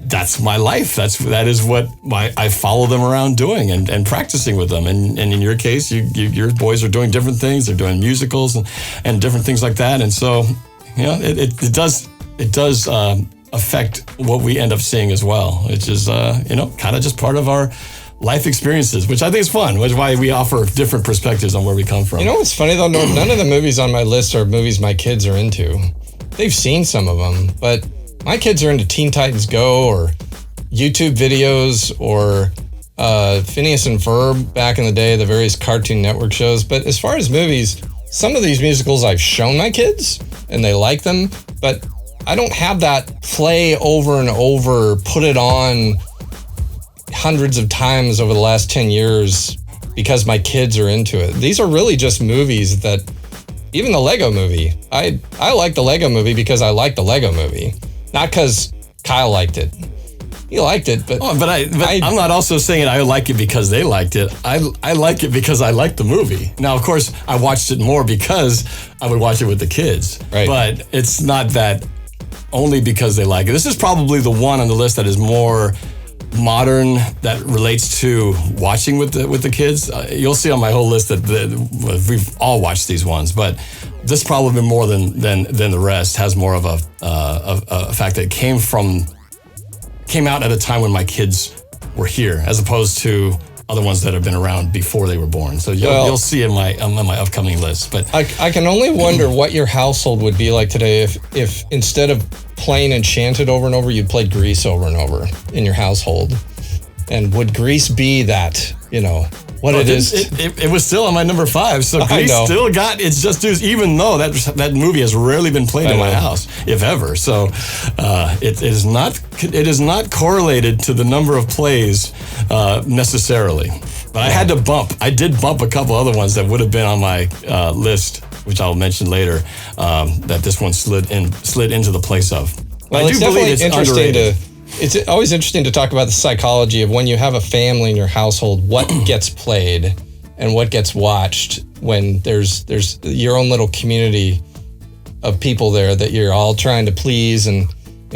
that's my life. That is what I follow them around doing and practicing with them. And in your case, your boys are doing different things. They're doing musicals and different things like that. And so, it does affect what we end up seeing as well, which is, kind of just part of our life experiences, which I think is fun, which is why we offer different perspectives on where we come from. You know what's funny though, Norm? None of the movies on my list are movies my kids are into. They've seen some of them, but my kids are into Teen Titans Go or YouTube videos or Phineas and Ferb back in the day, the various Cartoon Network shows. But as far as movies, some of these musicals I've shown my kids and they like them, but I don't have that play over and over, put it on hundreds of times over the last 10 years because my kids are into it. These are really just movies that, even the Lego movie, I like the Lego movie because I like the Lego movie, not because Kyle liked it. He liked it, but I'm not also saying I like it because they liked it. I like it because I like the movie. Now, of course, I watched it more because I would watch it with the kids. Right. But it's not that only because they like it. This is probably the one on the list that is more modern that relates to watching with the kids. You'll see on my whole list that we've all watched these ones, but this probably more than the rest has more of a fact that it came out at a time when my kids were here, as opposed to other ones that have been around before they were born. So you'll see in my upcoming list. But I can only wonder what your household would be like today if instead of playing Enchanted over and over, you played Grease over and over in your household. And would Grease be that, what it is? It was still on my number 5. So Grease still got its just dues, even though that movie has rarely been played in my house, if ever. So it is not correlated to the number of plays necessarily. But I did bump a couple other ones that would have been on my list, which I'll mention later, that this one slid into the place of. Well, I do believe it's underrated. It's always interesting to talk about the psychology of when you have a family in your household, what gets played and what gets watched when there's your own little community of people there that you're all trying to please. And,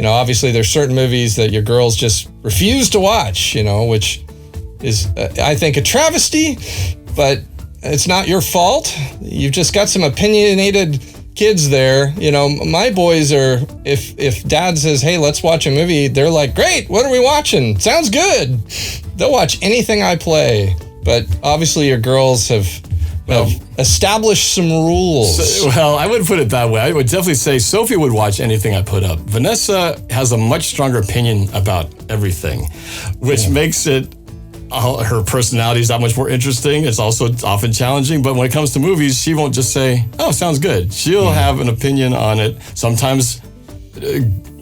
obviously there's certain movies that your girls just refuse to watch, which is, I think, a travesty, but it's not your fault. You've just got some opinionated kids there. My boys are, if dad says, hey, let's watch a movie, they're like, great, what are we watching? Sounds good. They'll watch anything I play. But obviously your girls have established some rules. Well, I wouldn't put it that way. I would definitely say Sophie would watch anything I put up. Vanessa has a much stronger opinion about everything, which makes it her personality is that much more interesting. It's also often challenging, but when it comes to movies, she won't just say, oh, sounds good. She'll have an opinion on it, sometimes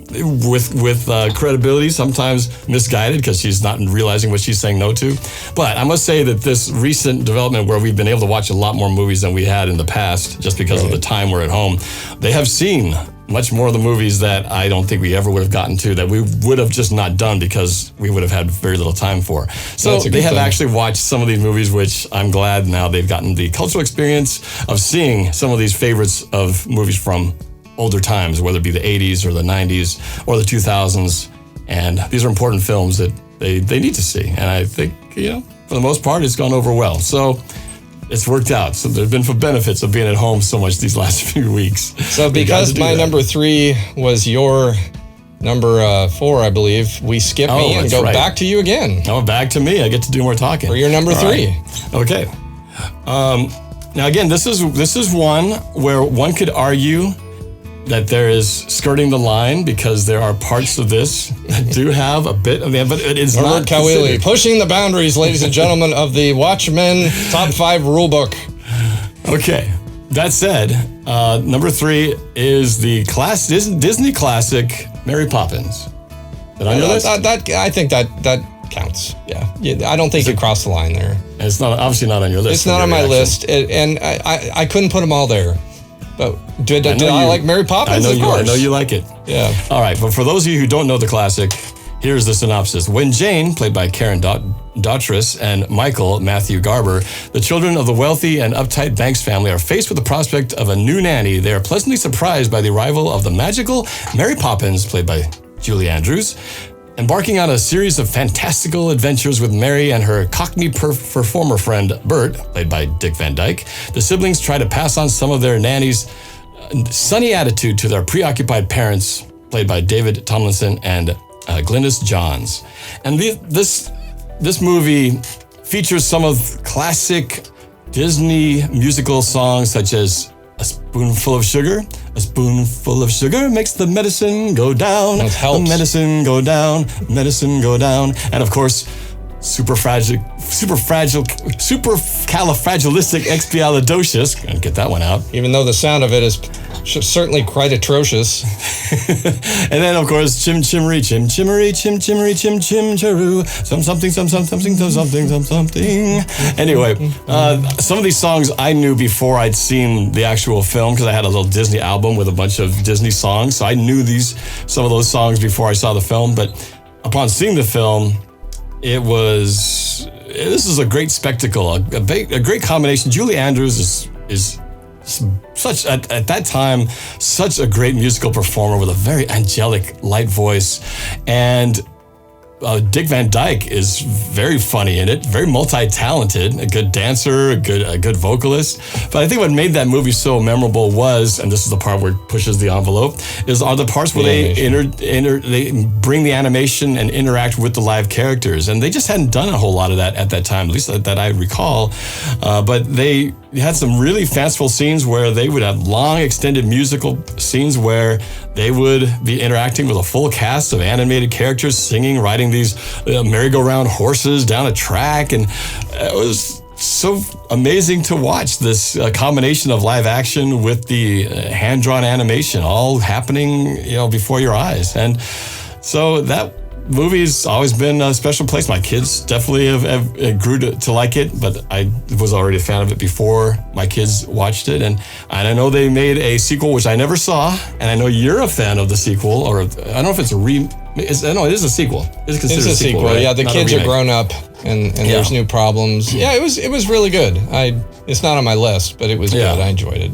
with credibility, sometimes misguided because she's not realizing what she's saying no to. But I must say that this recent development where we've been able to watch a lot more movies than we had in the past, just because of the time we're at home, they have seen much more of the movies that I don't think we ever would have gotten to, that we would have just not done because we would have had very little time for. So they have actually watched some of these movies, which I'm glad now they've gotten the cultural experience of seeing some of these favorites of movies from older times, whether it be the 80s or the 90s or the 2000s. And these are important films that they need to see. And I think, for the most part, it's gone over well. So it's worked out. So there's been benefits of being at home so much these last few weeks. So because my number 3 was your number 4, I believe, we skip me and go back to you again. Oh, back to me. I get to do more talking. For your number 3. Right. Okay. Now again, this is one where one could argue that there is skirting the line, because there are parts of this that do have a bit of but it is Robert not Kawili, pushing the boundaries, ladies and gentlemen, of the Watchmen Top 5 rulebook. Okay. That said, number 3 is the Disney classic Mary Poppins. Is that on your list? I think that counts. Yeah. I don't think you crossed the line there. It's not obviously not on your list. It's not on my list, and I couldn't put them all there. But did I like Mary Poppins? Of course. I know you like it. Yeah. All right, but for those of you who don't know the classic, here's the synopsis. When Jane, played by Karen Daughtris, and Michael, Matthew Garber, the children of the wealthy and uptight Banks family, are faced with the prospect of a new nanny, they are pleasantly surprised by the arrival of the magical Mary Poppins, played by Julie Andrews. Embarking on a series of fantastical adventures with Mary and her Cockney performer friend Bert, played by Dick Van Dyke, the siblings try to pass on some of their nanny's sunny attitude to their preoccupied parents, played by David Tomlinson and Glynis Johns. And this movie features some of classic Disney musical songs such as A Spoonful of Sugar. A spoonful of sugar makes the medicine go down. The medicine go down, medicine go down. And of course, supercalifragilisticexpialidocious. Gonna get that one out. Even though the sound of it is certainly quite atrocious. And then, of course, chim chimmery, chim chimmery, chim chimmery, chim chim charoo, something. Anyway, some of these songs I knew before I'd seen the actual film, because I had a little Disney album with a bunch of Disney songs. So I knew some of those songs before I saw the film. But upon seeing the film, this is a great spectacle, a great combination. Julie Andrews is such, at that time, such a great musical performer with a very angelic, light voice. And Dick Van Dyke is very funny in it, very multi-talented, a good dancer, a good vocalist. But I think what made that movie so memorable was, and this is the part where it pushes the envelope, are the parts where they bring the animation and interact with the live characters. And they just hadn't done a whole lot of that at that time, at least that I recall. But they had some really fanciful scenes where they would have long extended musical scenes where they would be interacting with a full cast of animated characters, singing, riding these merry-go-round horses down a track. And it was so amazing to watch this combination of live action with the hand-drawn animation all happening, before your eyes. And so that movie's always been a special place. My kids definitely have grew to like it, but I was already a fan of it before my kids watched it. And I know they made a sequel, which I never saw, and I know you're a fan of the sequel, or I don't know if it's a it is a sequel. It's considered a sequel, right? Yeah, the kids are grown up, and there's new problems. Yeah, it was really good. It's not on my list, but it was good. I enjoyed it.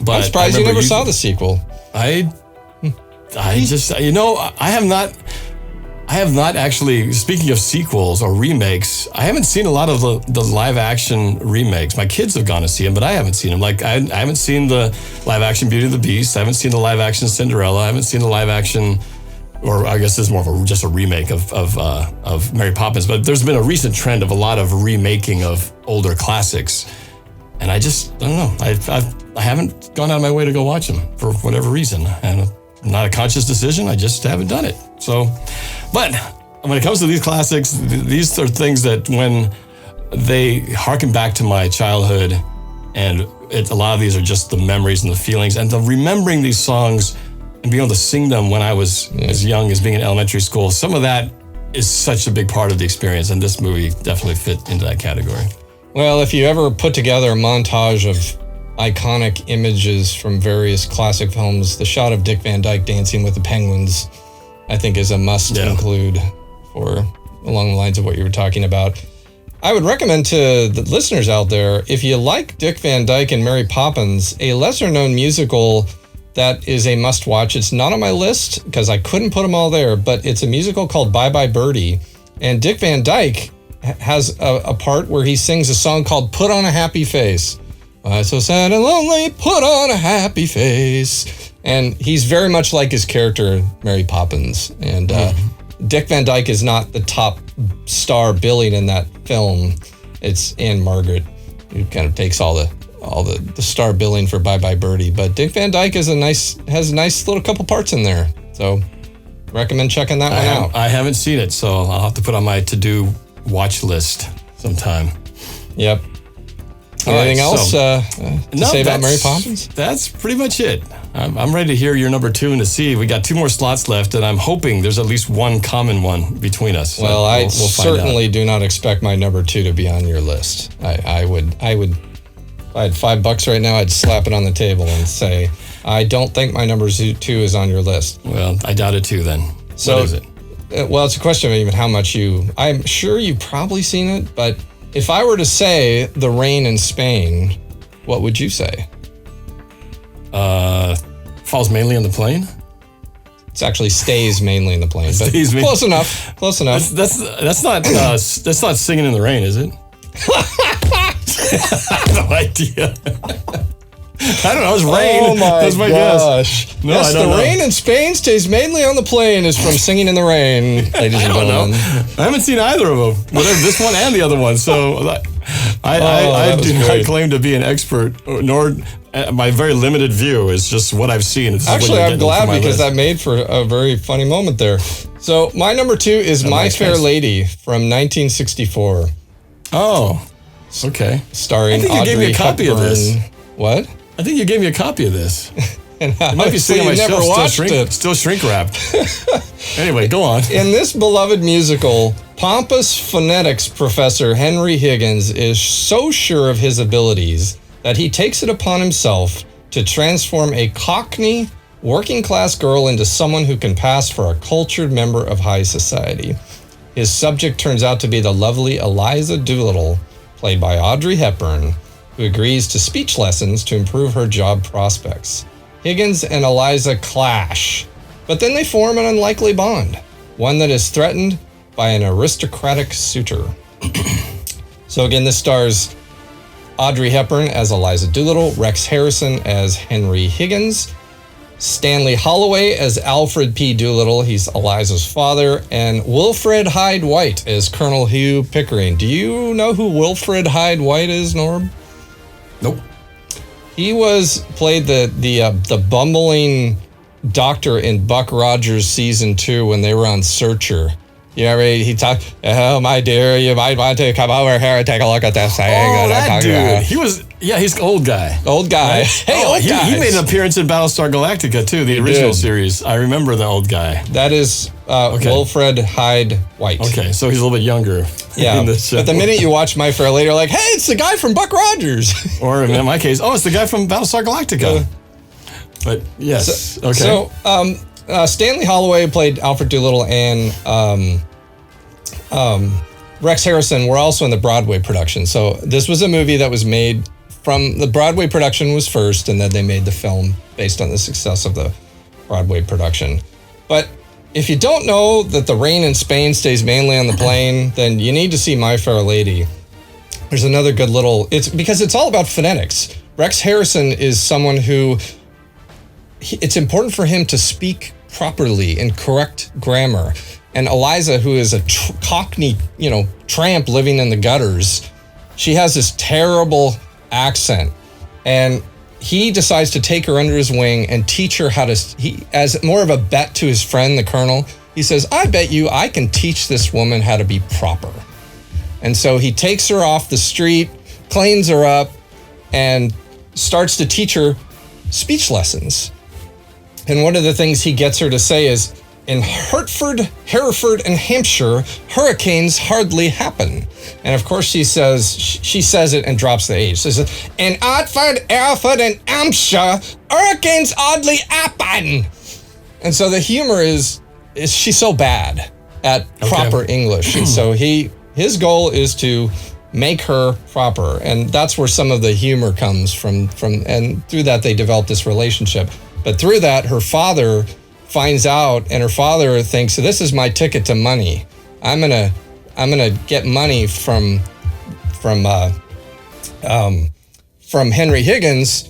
But I'm surprised you never saw the sequel. I just, I have not actually, speaking of sequels or remakes, I haven't seen a lot of the live action remakes. My kids have gone to see them, but I haven't seen them. Like, I haven't seen the live action Beauty and the Beast. I haven't seen the live action Cinderella. I haven't seen the live action, or I guess this is more of just a remake of Mary Poppins. But there's been a recent trend of a lot of remaking of older classics. And I don't know. I haven't gone out of my way to go watch them for whatever reason. And not a conscious decision. I just haven't done it. So, but when it comes to these classics, these are things that when they harken back to my childhood, and a lot of these are just the memories and the feelings, and the remembering these songs and being able to sing them when I was as young as being in elementary school. Some of that is such a big part of the experience, and this movie definitely fit into that category. Well, if you ever put together a montage of iconic images from various classic films, the shot of Dick Van Dyke dancing with the penguins, I think, is a must include for along the lines of what you were talking about. I would recommend to the listeners out there, if you like Dick Van Dyke and Mary Poppins, a lesser known musical that is a must watch. It's not on my list because I couldn't put them all there, but it's a musical called Bye Bye Birdie. And Dick Van Dyke has a part where he sings a song called Put on a Happy Face. So sad and lonely, put on a happy face. And he's very much like his character, Mary Poppins. And Dick Van Dyke is not the top star billing in that film. It's Anne Margaret, who kind of takes all the star billing for Bye Bye Birdie. But Dick Van Dyke has a nice little couple parts in there. So recommend checking that one out. I haven't seen it, so I'll have to put on my to-do watch list sometime. Yep. Anything else to say about Mary Poppins? That's pretty much it. I'm ready to hear your number two and to see. We got 2 more slots left, and I'm hoping there's at least one common one between us. Well, I certainly do not expect my number 2 to be on your list. I would. If I had $5 right now, I'd slap it on the table and say, I don't think my number 2 is on your list. Well, I doubt it too then. So, what is it? Well, it's a question of even how much I'm sure you've probably seen it, but if I were to say The Rain in Spain, what would you say? Falls mainly on the plane? It actually stays mainly in the plane. But close enough. Close enough. That's not Singing in the Rain, is it? I have no idea. I don't know. It's Rain. Oh my That's my gosh. Guess. No, yes, I don't The know. Rain in Spain stays mainly on the plane is from Singing in the Rain, ladies and gentlemen. I haven't seen either of them. Whatever, this one and the other one. So I do not claim to be an expert, nor my very limited view is just what I've seen. Actually, I'm glad because that made for a very funny moment there. So my number 2 is My Fair Lady from 1964. Oh, okay. Starring Audrey Hepburn. I think you gave me a copy of this. What? I think you gave me a copy of this. And it might be sitting on my shelf, still shrink wrapped. Anyway, go on. In this beloved musical, pompous phonetics professor Henry Higgins is so sure of his abilities that he takes it upon himself to transform a Cockney working-class girl into someone who can pass for a cultured member of high society. His subject turns out to be the lovely Eliza Doolittle, played by Audrey Hepburn, who agrees to speech lessons to improve her job prospects. Higgins and Eliza clash, but then they form an unlikely bond, one that is threatened by an aristocratic suitor. So again, this stars Audrey Hepburn as Eliza Doolittle, Rex Harrison as Henry Higgins, Stanley Holloway as Alfred P. Doolittle, he's Eliza's father, and Wilfred Hyde White as Colonel Hugh Pickering. Do you know who Wilfred Hyde White is, Norb? Nope. He played the bumbling doctor in Buck Rogers season 2 when they were on Searcher. You know, he talked, "Oh, my dear, you might want to come over here and take a look at this thing." Oh, that dude. About. He's an old guy. Old guy. Right? Hey, old guy. He made an appearance in Battlestar Galactica, too, the original series. I remember the old guy. That is Wilfred Hyde White. Okay, so he's a little bit younger. Yeah, but the minute you watch My Fair Lady, you're like, hey, it's the guy from Buck Rogers. Or in my case, it's the guy from Battlestar Galactica. But yes, okay. So Stanley Holloway played Alfred Doolittle, and Rex Harrison were also in the Broadway production. So this was a movie that was made from the Broadway production was first, and then they made the film based on the success of the Broadway production. But if you don't know that the rain in Spain stays mainly on the plain, then you need to see My Fair Lady. There's another good it's because it's all about phonetics. Rex Harrison is someone who it's important for him to speak properly in correct grammar. And Eliza, who is a Cockney, tramp living in the gutters, she has this terrible accent. And he decides to take her under his wing and teach her how to, as more of a bet to his friend, the Colonel, he says, I bet you I can teach this woman how to be proper. And so he takes her off the street, cleans her up, and starts to teach her speech lessons. And one of the things he gets her to say is, in Hartford, Hereford, and Hampshire, hurricanes hardly happen. And of course she says it and drops the H. She says, in Hartford, Hereford, and Hampshire, hurricanes hardly happen. And so the humor is she's so bad at proper English. And so his goal is to make her proper. And that's where some of the humor comes from, and through that they develop this relationship. But through that, her father finds out, and her father thinks, so this is my ticket to money. I'm gonna get money from Henry Higgins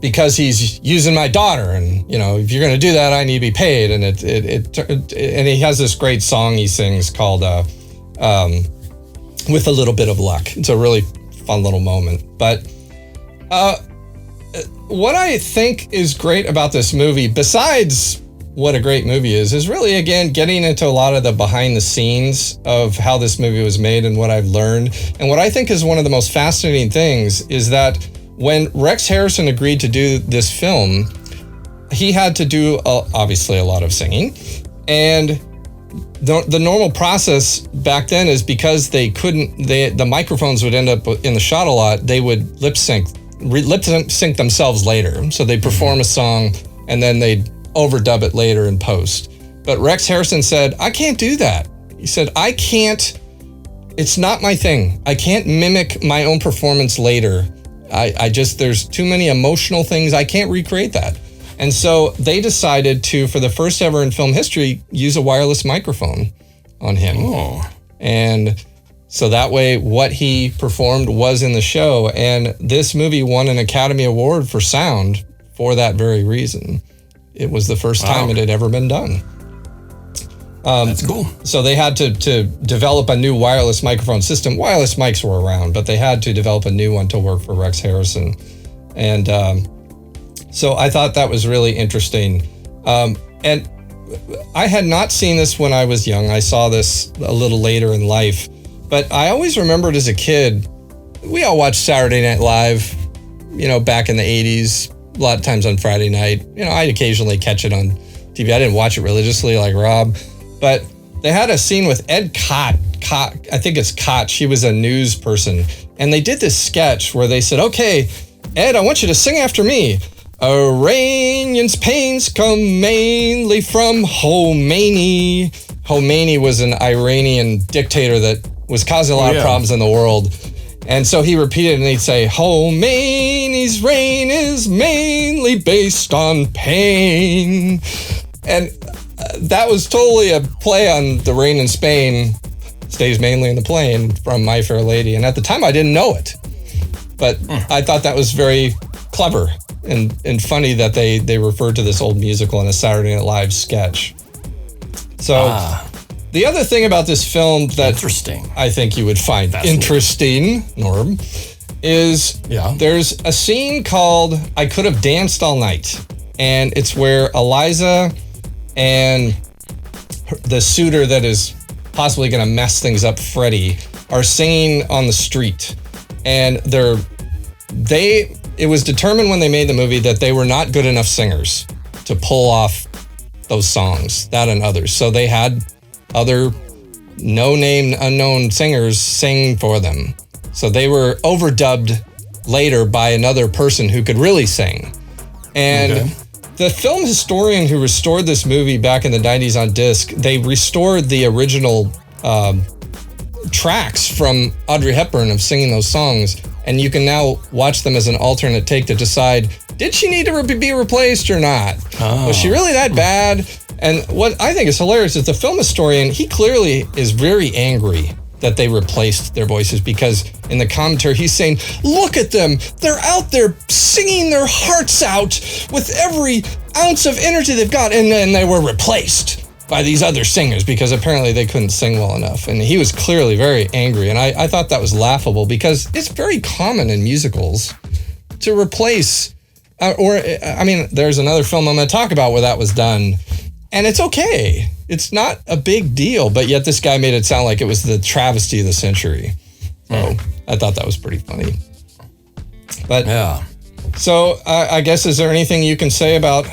because he's using my daughter, and if you're gonna do that, I need to be paid. And and he has this great song he sings called "With a Little Bit of Luck." It's a really fun little moment, but. What I think is great about this movie, besides what a great movie is really, again, getting into a lot of the behind the scenes of how this movie was made and what I've learned. And what I think is one of the most fascinating things is that when Rex Harrison agreed to do this film, he had to do, obviously, a lot of singing. And the normal process back then is because the microphones would end up in the shot a lot, they would lip sync themselves later. So they perform a song and then they'd overdub it later in post. But Rex Harrison said, I can't do that. He said, it's not my thing. I can't mimic my own performance later. There's too many emotional things. I can't recreate that. And so they decided to, for the first ever in film history, use a wireless microphone on him. Oh. And so that way, what he performed was in the show. And this movie won an Academy Award for sound for that very reason. It was the first time it had ever been done. That's cool. So they had to develop a new wireless microphone system. Wireless mics were around, but they had to develop a new one to work for Rex Harrison. And so I thought that was really interesting. And I had not seen this when I was young. I saw this a little later in life. But I always remembered as a kid, we all watched Saturday Night Live, back in the 80s, a lot of times on Friday night. I'd occasionally catch it on TV. I didn't watch it religiously like Rob. But they had a scene with Ed Cott. I think it's Cott. She was a news person. And they did this sketch where they said, okay, Ed, I want you to sing after me. Iranians' pains come mainly from Khomeini. Khomeini was an Iranian dictator that was causing a lot of problems in the world. And so he repeated, and they'd say, Khomeini's reign is mainly based on pain. And that was totally a play on the rain in Spain stays mainly in the plane from My Fair Lady. And at the time, I didn't know it. But I thought that was very clever and funny that they referred to this old musical in a Saturday Night Live sketch. So the other thing about this film that I think you would find interesting, Norb, is there's a scene called I Could Have Danced All Night. And it's where Eliza and the suitor that is possibly going to mess things up, Freddie, are singing on the street. And it was determined when they made the movie that they were not good enough singers to pull off those songs, that and others. So they had other no-name, unknown singers sing for them. So they were overdubbed later by another person who could really sing. And the film historian who restored this movie back in the 90s on disc, they restored the original tracks from Audrey Hepburn of singing those songs. And you can now watch them as an alternate take to decide, did she need to be replaced or not? Was she really that bad? And what I think is hilarious is the film historian, he clearly is very angry that they replaced their voices, because in the commentary he's saying, look at them, they're out there singing their hearts out with every ounce of energy they've got, and then they were replaced by these other singers because apparently they couldn't sing well enough. And he was clearly very angry, and I thought that was laughable because it's very common in musicals to replace, there's another film I'm going to talk about where that was done, and it's okay. It's not a big deal, but yet this guy made it sound like it was the travesty of the century. So I thought that was pretty funny. But yeah. So I guess, is there anything you can say about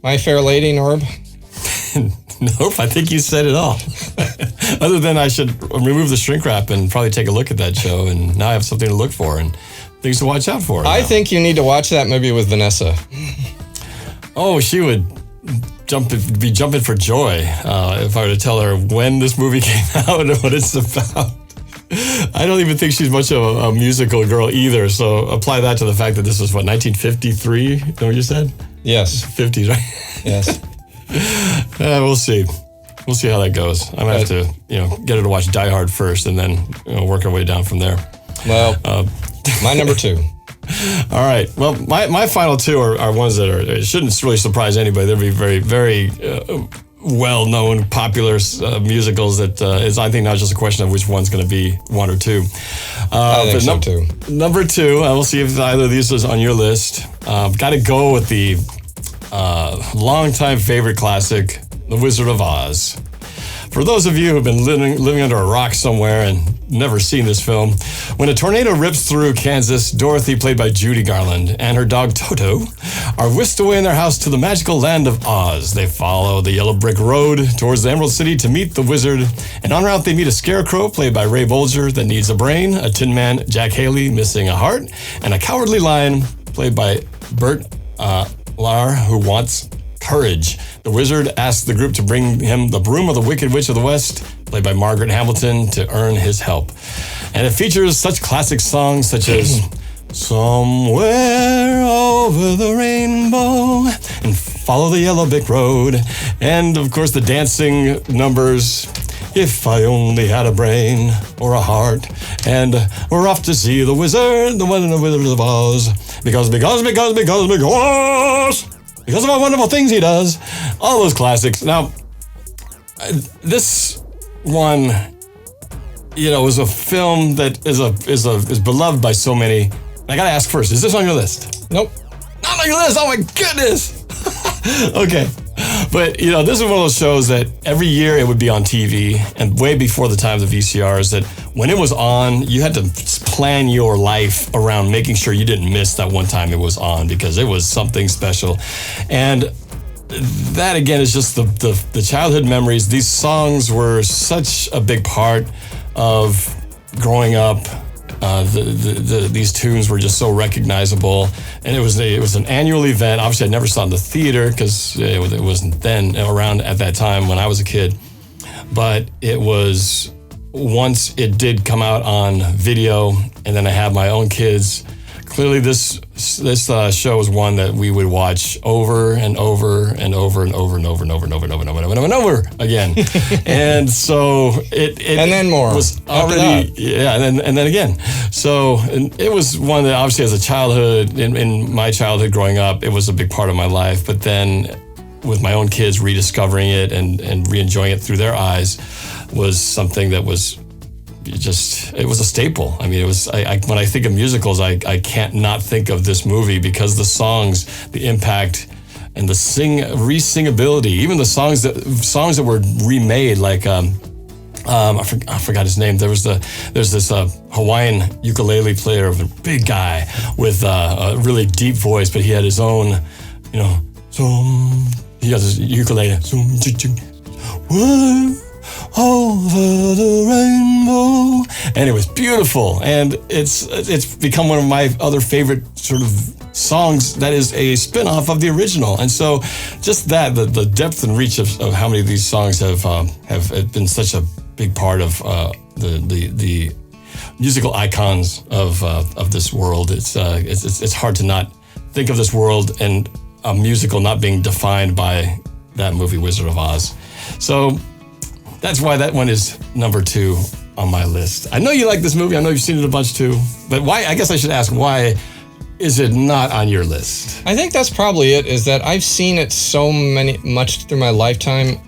My Fair Lady, Norb? Nope, I think you said it all. Other than I should remove the shrink wrap and probably take a look at that show, and now I have something to look for and things to watch out for. I think you need to watch that movie with Vanessa. Oh, she would be jumping for joy if I were to tell her when this movie came out and what it's about. I don't even think she's much of a musical girl either, so apply that to the fact that this was, 1953? Is that what you said? Yes. 50s, right? Yes. We'll see. We'll see how that goes. I'm going to have to, get her to watch Die Hard first and then work our way down from there. Well, my number 2. All right. Well, my final 2 are ones that it shouldn't really surprise anybody. They'll be very, very well-known, popular musicals that is, I think, now just a question of which one's going to be 1 or 2. I think so, too. Number 2, we'll see if either of these is on your list. Got to go with the longtime favorite classic, The Wizard of Oz. For those of you who've been living under a rock somewhere and never seen this film, when a tornado rips through Kansas, Dorothy, played by Judy Garland, and her dog Toto are whisked away in their house to the magical land of Oz. They follow the yellow brick road towards the Emerald City to meet the wizard, and en route they meet a scarecrow, played by Ray Bolger, that needs a brain, a Tin Man, Jack Haley, missing a heart, and a cowardly lion, played by Bert Lahr, who wants courage. The wizard asks the group to bring him the broom of the Wicked Witch of the West, played by Margaret Hamilton, to earn his help. And it features such classic songs such as Somewhere Over the Rainbow and Follow the Yellow Brick Road, and of course the dancing numbers, If I Only Had a Brain or a Heart, and we're off to see the wizard, the one in the Wizard of Oz, because of all wonderful things he does. All those classics. Now, this one, is a film that is beloved by so many. I gotta ask first, is this on your list? Nope. Not on your list. Oh my goodness. Okay. But, this is one of those shows that every year it would be on TV, and way before the time of the VCRs, that when it was on, you had to plan your life around making sure you didn't miss that one time it was on, because it was something special. And that, again, is just the childhood memories. These songs were such a big part of growing up. These tunes were just so recognizable, and it was an annual event. Obviously, I never saw it in the theater because it wasn't then around at that time when I was a kid. But it was, once it did come out on video, and then I had my own kids. Clearly, this show was one that we would watch over and over and over and over and over and over and over and over and over and over and over again. And so it and then more was already, and then again. So it was one that obviously as a childhood, in my childhood growing up, it was a big part of my life. But then with my own kids rediscovering it and re-enjoying it through their eyes was something that was it was a staple. I mean, it was, when I think of musicals, I can't not think of this movie because the songs, the impact, and the re-singability, even the songs that were remade, like, I forgot his name. There's this Hawaiian ukulele player, a big guy with a really deep voice, but he had his own, he has his ukulele. Over the rainbow, and it was beautiful, and it's become one of my other favorite sort of songs that is a spin-off of the original. And so just that, the depth and reach of how many of these songs have been such a big part of the musical icons of this world. It's hard to not think of this world and a musical not being defined by that movie, Wizard of Oz. So that's why that one is number 2 on my list. I know you like this movie. I know you've seen it a bunch too. But why? I guess I should ask, why is it not on your list? I think that's probably it, is that I've seen it so much through my lifetime.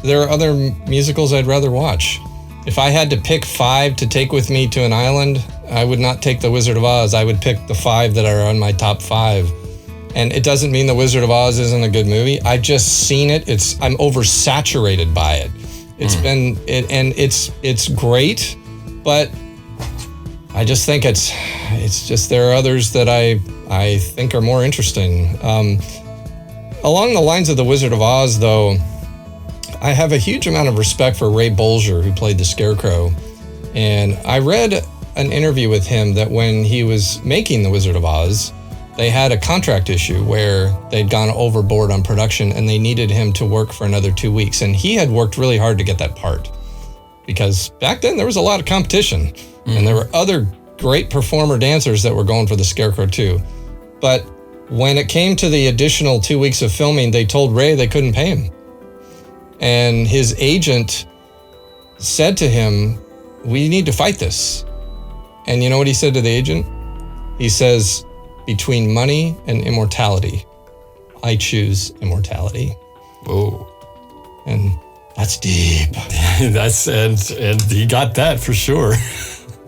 There are other musicals I'd rather watch. If I had to pick 5 to take with me to an island, I would not take The Wizard of Oz. I would pick the 5 that are on my top 5. And it doesn't mean The Wizard of Oz isn't a good movie. I've just seen it. I'm oversaturated by it. It's great, but I just think it's just, there are others that I think are more interesting. Along the lines of The Wizard of Oz, though, I have a huge amount of respect for Ray Bolger, who played the Scarecrow. And I read an interview with him that when he was making The Wizard of Oz, they had a contract issue where they'd gone overboard on production and they needed him to work for another 2 weeks. And he had worked really hard to get that part because back then there was a lot of competition and there were other great performer dancers that were going for the Scarecrow too. But when it came to the additional 2 weeks of filming, they told Ray they couldn't pay him. And his agent said to him, "We need to fight this." And you know what he said to the agent? He says, "Between money and immortality, I choose immortality." Whoa. And that's deep. and he got that for sure.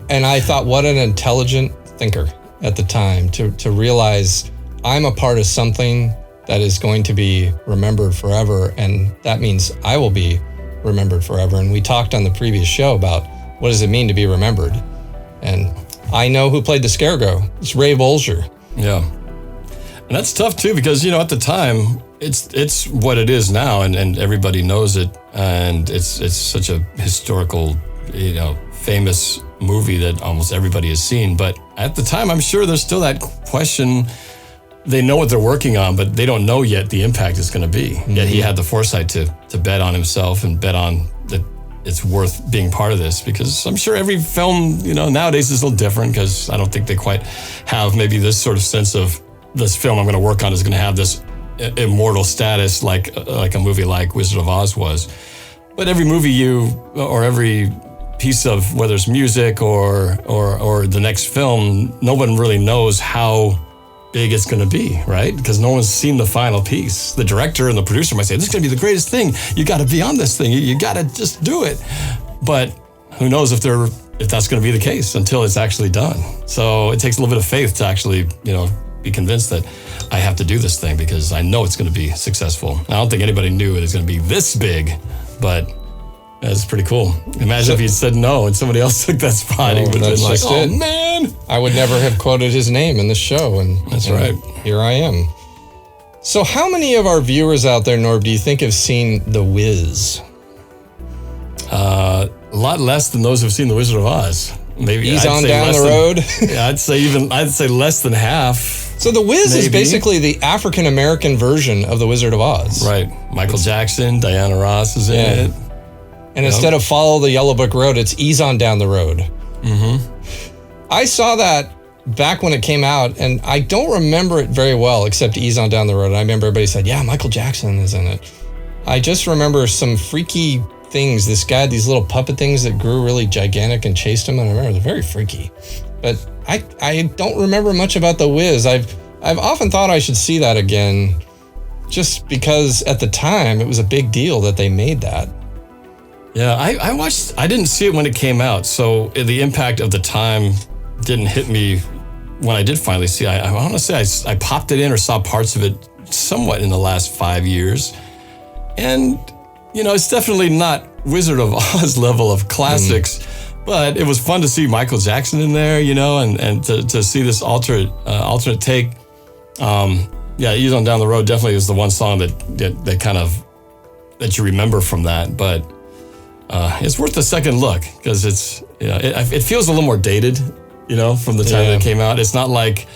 And I thought, what an intelligent thinker at the time to realize I'm a part of something that is going to be remembered forever. And that means I will be remembered forever. And we talked on the previous show about what does it mean to be remembered? And I know who played the Scarecrow. It's Ray Bolger. Yeah. And that's tough too, because, at the time, it's what it is now, and everybody knows it. And it's such a historical, famous movie that almost everybody has seen. But at the time, I'm sure there's still that question. They know what they're working on, but they don't know yet the impact it's going to be. Mm-hmm. Yet he had the foresight to bet on himself and bet on that it's worth being part of this, because I'm sure every film, nowadays is a little different, because I don't think they quite have maybe this sort of sense of this film I'm going to work on is going to have this immortal status like a movie like Wizard of Oz was. But every movie or every piece of, whether it's music or the next film, no one really knows how big it's going to be, right? Because no one's seen the final piece. The director and the producer might say, "This is going to be the greatest thing. You got to be on this thing. You got to just do it." But who knows if that's going to be the case until it's actually done. So it takes a little bit of faith to actually, be convinced that I have to do this thing because I know it's going to be successful. I don't think anybody knew it was going to be this big, but that's pretty cool. Imagine if he said no and somebody else took that spot. He would have been like, "Oh man." I would never have quoted his name in the show. And that's right. Here I am. So how many of our viewers out there, Norb, do you think have seen The Wiz? A lot less than those who've seen The Wizard of Oz. Maybe He's on down the road. Yeah, I'd say less than half. So The Wiz is basically the African American version of The Wizard of Oz. Right. Michael Jackson, Diana Ross is in it. And instead of Follow the Yellow Brick Road, it's Ease on Down the Road. Mm-hmm. I saw that back when it came out, and I don't remember it very well, except Ease on Down the Road. And I remember everybody said, yeah, Michael Jackson is in it. I just remember some freaky things. This guy had these little puppet things that grew really gigantic and chased him, and I remember they're very freaky. But I don't remember much about The Wiz. I've often thought I should see that again, just because at the time it was a big deal that they made that. Yeah, I didn't see it when it came out, so the impact of the time didn't hit me when I did finally see it. I want to say I popped it in or saw parts of it somewhat in the last 5 years. And, it's definitely not Wizard of Oz level of classics, but it was fun to see Michael Jackson in there, and to see this alternate take. Ease on Down the Road definitely is the one song that kind of, that you remember from that, but it's worth a second look because it feels a little more dated, from the time that it came out. It's not like,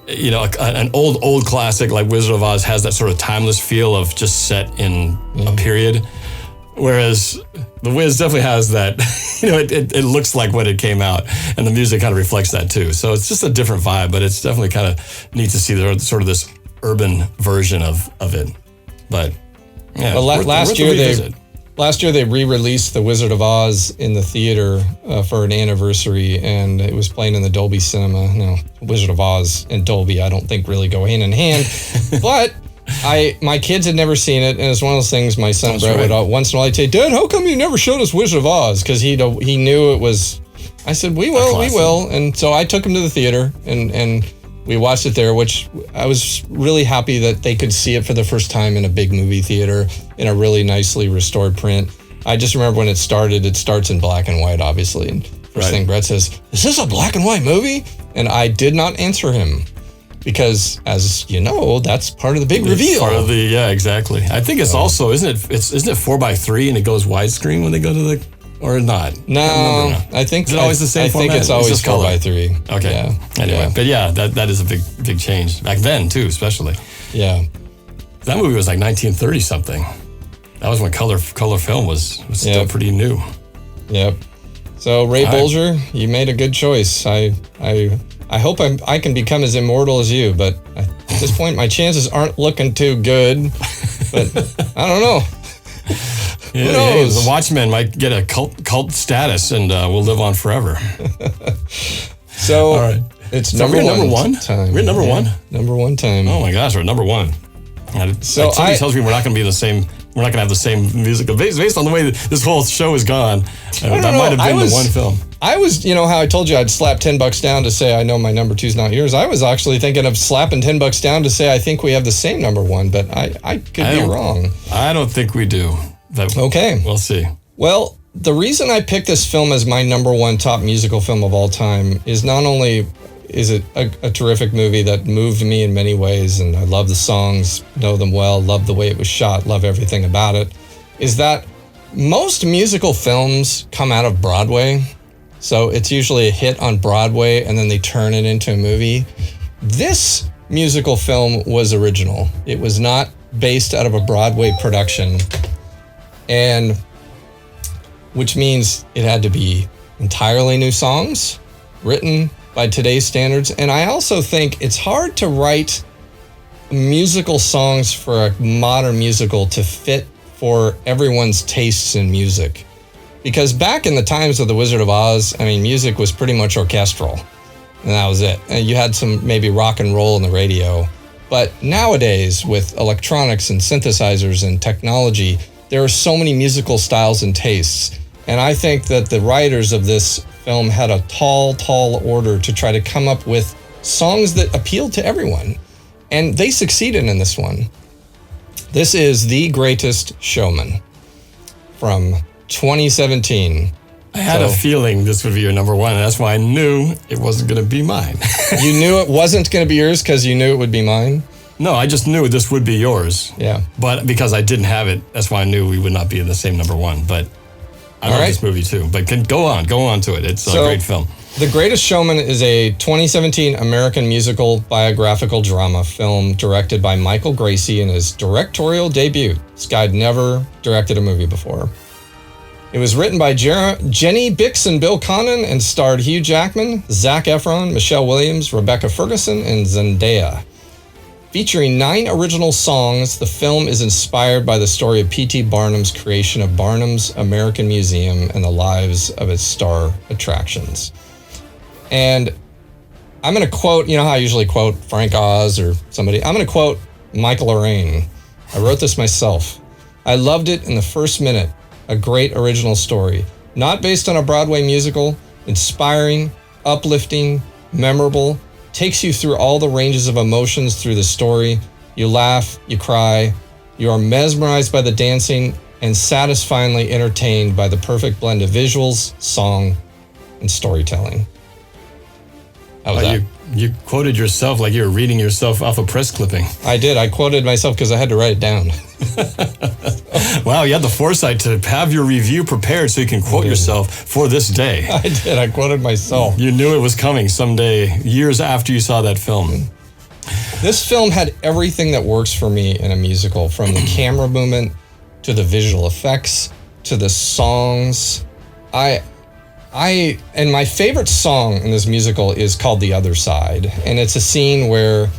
an old classic like Wizard of Oz has that sort of timeless feel of just set in a period. Whereas The Wiz definitely has that, it looks like when it came out, and the music kind of reflects that too. So it's just a different vibe, but it's definitely kind of neat to see sort of this urban version of it. But yeah, well, last year they re-released The Wizard of Oz in the theater for an anniversary, and it was playing in the Dolby Cinema. Now, Wizard of Oz and Dolby, I don't think really go hand in hand, but my kids had never seen it, and it's one of those things my son Brett would once in a while say, Dad, how come you never showed us Wizard of Oz? Because he knew it was. I said, we will, and so I took him to the theater, and we watched it there, which I was really happy that they could see it for the first time in a big movie theater in a really nicely restored print. I just remember when it starts in black and white, obviously. And first thing Brett says, is this a black and white movie? And I did not answer him because, as you know, that's part of the big reveal. Yeah, exactly. I think it's also, isn't it 4:3 and it goes widescreen when they go to the, or not? No, I think it's always the same format. I think it's always 4:3. Okay. Yeah. Anyway, but yeah, that is a big change back then too, especially. Yeah. That movie was like 1930 something. That was when color film was still pretty new. Yep. So Ray Bolger, you made a good choice. I hope I can become as immortal as you, but at this point my chances aren't looking too good. But I don't know. Who knows? The Watchmen might get a cult status, and we'll live on forever. So, all right. It's number one time. We're number one? Number one time. Oh my gosh, we're number one. So somebody tells me we're not going to be the same. We're not going to have the same music. Based on the way this whole show is gone, that might have been the one film. I was, how I told you I'd slap $10 down to say I know my number two's not yours. I was actually thinking of slapping $10 down to say I think we have the same number one, but I could be wrong. I don't think we do. Okay. We'll see. Well, the reason I picked this film as my number one top musical film of all time is not only is it a terrific movie that moved me in many ways, and I love the songs, know them well, love the way it was shot, love everything about it, is that most musical films come out of Broadway. So it's usually a hit on Broadway, and then they turn it into a movie. This musical film was original. It was not based out of a Broadway production, and which means it had to be entirely new songs written by today's standards. And I also think it's hard to write musical songs for a modern musical to fit for everyone's tastes in music. Because back in the times of The Wizard of Oz, music was pretty much orchestral, and that was it. And you had some maybe rock and roll on the radio. But nowadays, with electronics and synthesizers and technology, there are so many musical styles and tastes. And I think that the writers of this film had a tall order to try to come up with songs that appealed to everyone. And they succeeded in this one. This is The Greatest Showman from 2017. I had a feeling this would be your number one, and that's why I knew it wasn't going to be mine. You knew it wasn't going to be yours because you knew it would be mine? No, I just knew this would be yours. Yeah. But because I didn't have it, that's why I knew we would not be in the same number one. But I love this movie too. But go on to it. It's a great film. The Greatest Showman is a 2017 American musical biographical drama film directed by Michael Gracie in his directorial debut. This guy had never directed a movie before. It was written by Jenny Bix and Bill Connon and starred Hugh Jackman, Zac Efron, Michelle Williams, Rebecca Ferguson, and Zendaya. Featuring 9 original songs, the film is inspired by the story of P.T. Barnum's creation of Barnum's American Museum and the lives of its star attractions. And I'm going to quote, you know how I usually quote Frank Oz or somebody? I'm going to quote Michael Lorraine. I wrote this myself. I loved it in the first minute. A great original story. Not based on a Broadway musical, inspiring, uplifting, memorable, takes you through all the ranges of emotions through the story. You laugh, you cry, you are mesmerized by the dancing, and satisfyingly entertained by the perfect blend of visuals, song, and storytelling. How was that? You quoted yourself like you were reading yourself off a press clipping. I did. I quoted myself because I had to write it down. Wow, you had the foresight to have your review prepared so you can quote yourself for this day. I did. I quoted myself. You knew it was coming someday, years after you saw that film. This film had everything that works for me in a musical, from the camera movement to the visual effects to the songs. And my favorite song in this musical is called The Other Side. And it's a scene where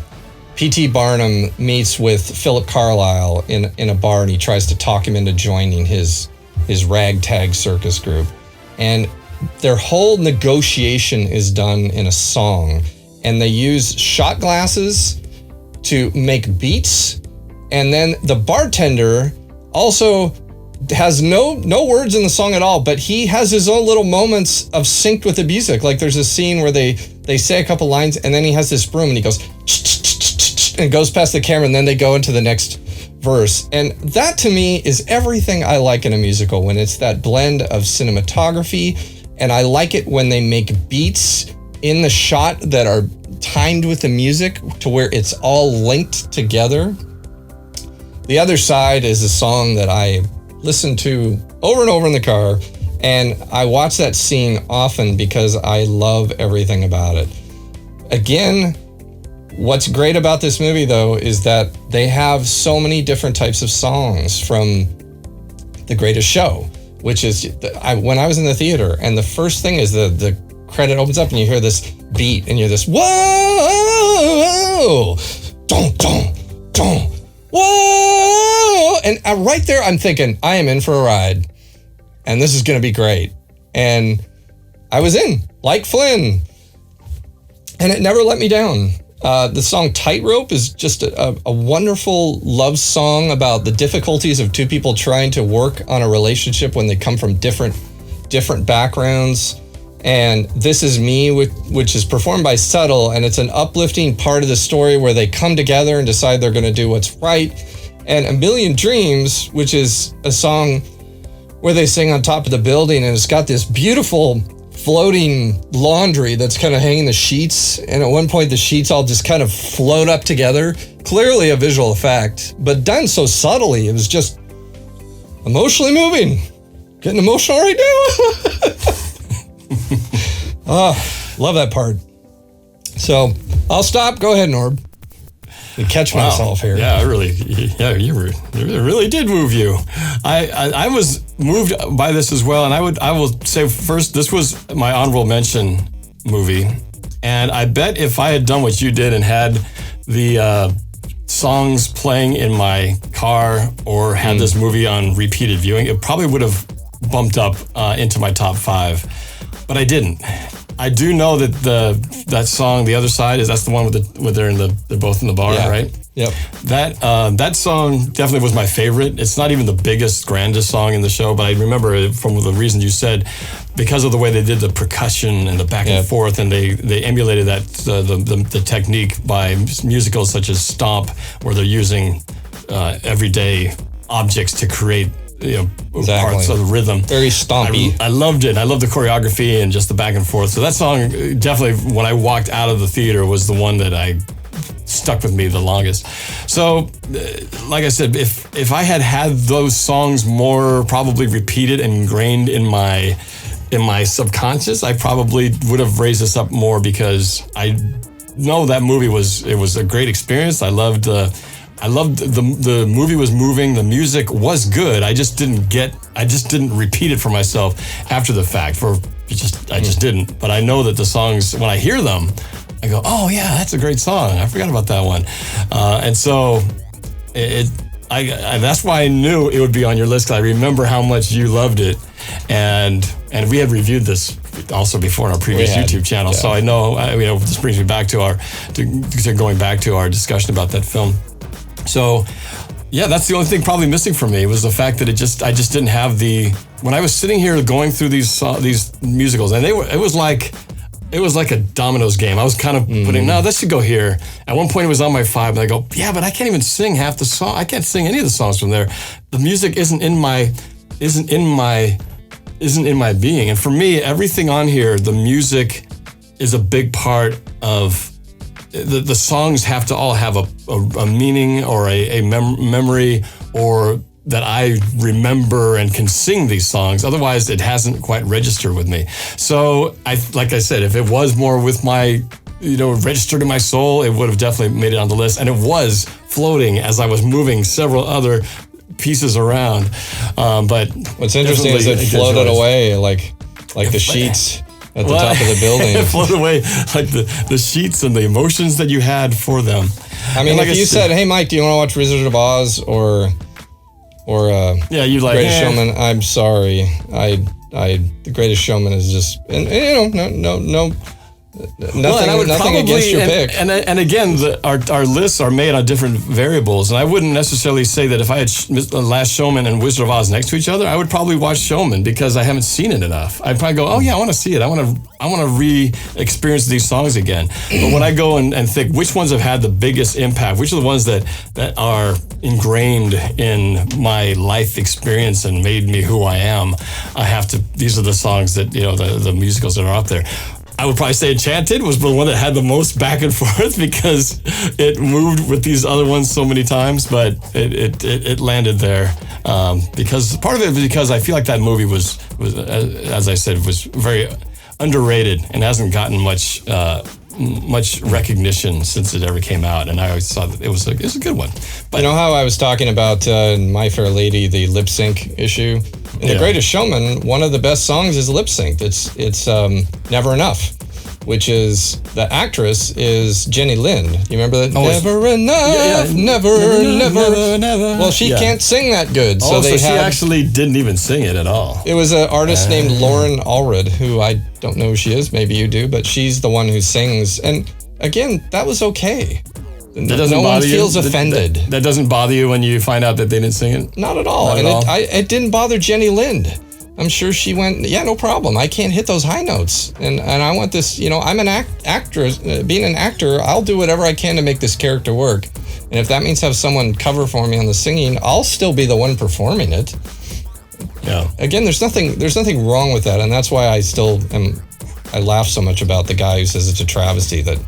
P.T. Barnum meets with Philip Carlyle in a bar, and he tries to talk him into joining his ragtag circus group. And their whole negotiation is done in a song. And they use shot glasses to make beats. And then the bartender also has no words in the song at all, but he has his own little moments of synced with the music. Like there's a scene where they say a couple lines, and then he has this broom and he goes and goes past the camera, and then they go into the next verse. And that to me is everything I like in a musical, when it's that blend of cinematography, and I like it when they make beats in the shot that are timed with the music to where it's all linked together. The Other Side is a song that I listen to over and over in the car, and I watch that scene often because I love everything about it. Again, what's great about this movie though is that they have so many different types of songs, from The Greatest Show, which is when I was in the theater, and the first thing is the credit opens up and you hear this beat and you're this whoa, don't, whoa, and right there I'm thinking, I am in for a ride and this is going to be great. And I was in, like Flynn, and it never let me down. The song Tightrope is just a wonderful love song about the difficulties of two people trying to work on a relationship when they come from different backgrounds. And This Is Me, which is performed by Subtle, and it's an uplifting part of the story where they come together and decide they're going to do what's right. And A Million Dreams, which is a song where they sing on top of the building, and it's got this beautiful floating laundry that's kind of hanging the sheets. And at one point, the sheets all just kind of float up together. Clearly a visual effect, but done so subtly. It was just emotionally moving. Getting emotional right now. Love that part. So I'll stop. Go ahead, Norb. I catch myself here. Yeah, it really did move you. I was moved by this as well, and I will say first, this was my honorable mention movie, and I bet if I had done what you did and had the songs playing in my car or had this movie on repeated viewing, it probably would have bumped up into my top 5, but I didn't. I do know that that song, The Other Side, that's the one where they're both in the bar, right? Yep. That song definitely was my favorite. It's not even the biggest, grandest song in the show, but I remember it from the reason you said, because of the way they did the percussion and the back and forth, and they emulated that the technique by musicals such as Stomp, where they're using everyday objects to create parts of the rhythm. Very stompy. I loved it. I loved the choreography and just the back and forth. So that song definitely, when I walked out of the theater, was the one that I stuck with me the longest. So, like I said, if I had those songs more probably repeated and ingrained in my subconscious, I probably would have raised this up more, because I know that movie was a great experience. I loved the I loved the movie was moving. The music was good. I just didn't repeat it for myself after the fact. I just didn't. But I know that the songs, when I hear them, I go, oh yeah, that's a great song. I forgot about that one. And so that's why I knew it would be on your list, because I remember how much you loved it. And we had reviewed this also before on our previous YouTube channel. Yeah. So I know, this brings me back to going back to our discussion about that film. So, yeah, that's the only thing probably missing for me, was the fact that I just didn't have when I was sitting here going through these musicals, and it was like a dominoes game. I was kind of putting, no, this should go here. At one point it was on my 5, and I go, yeah, but I can't even sing half the song. I can't sing any of the songs from there. The music isn't in my being. And for me, everything on here, the music is a big part of the songs. Have to all have a meaning or a memory, or that I remember and can sing these songs. Otherwise, it hasn't quite registered with me. So, like I said, if it was more with my, registered in my soul, it would have definitely made it on the list. And it was floating as I was moving several other pieces around. But what's interesting is it floated away like the sheets at the top of the building. It floated away like the sheets and the emotions that you had for them. I mean, if you said, hey, Mike, do you want to watch Wizard of Oz or you like Greatest Showman? I'm sorry. The Greatest Showman is just, nothing against your pick. And again, our lists are made on different variables, and I wouldn't necessarily say that if I had The Last Showman and Wizard of Oz next to each other, I would probably watch Showman, because I haven't seen it enough. I'd probably go, oh yeah, I want to see it. I want to re-experience these songs again. But when I go and think which ones have had the biggest impact, which are the ones that are ingrained in my life experience and made me who I am, these are the songs that, the musicals that are up there. I would probably say Enchanted was the one that had the most back and forth, because it moved with these other ones so many times, but it landed there. Because part of it was because I feel like that movie was as I said, was very underrated and hasn't gotten much recognition since it ever came out. And I always thought that it was a good one. But how I was talking about My Fair Lady, the lip sync issue? In The Greatest Showman, one of the best songs is lip synced. It's Never Enough, which is, the actress is Jenny Lind. You remember that? Never enough, never. Well, she can't sing that good. So she actually didn't even sing it at all. It was an artist named Lauren Allred, who I don't know who she is. Maybe you do, but she's the one who sings. And again, that was okay. No one feels offended. That doesn't bother you when you find out that they didn't sing it? Not at all. It didn't bother Jenny Lind. I'm sure she went, yeah, no problem. I can't hit those high notes. And I want this, I'm an actress. Being an actor, I'll do whatever I can to make this character work. And if that means have someone cover for me on the singing, I'll still be the one performing it. Yeah. Again, there's nothing wrong with that. And that's why I laugh so much about the guy who says it's a travesty that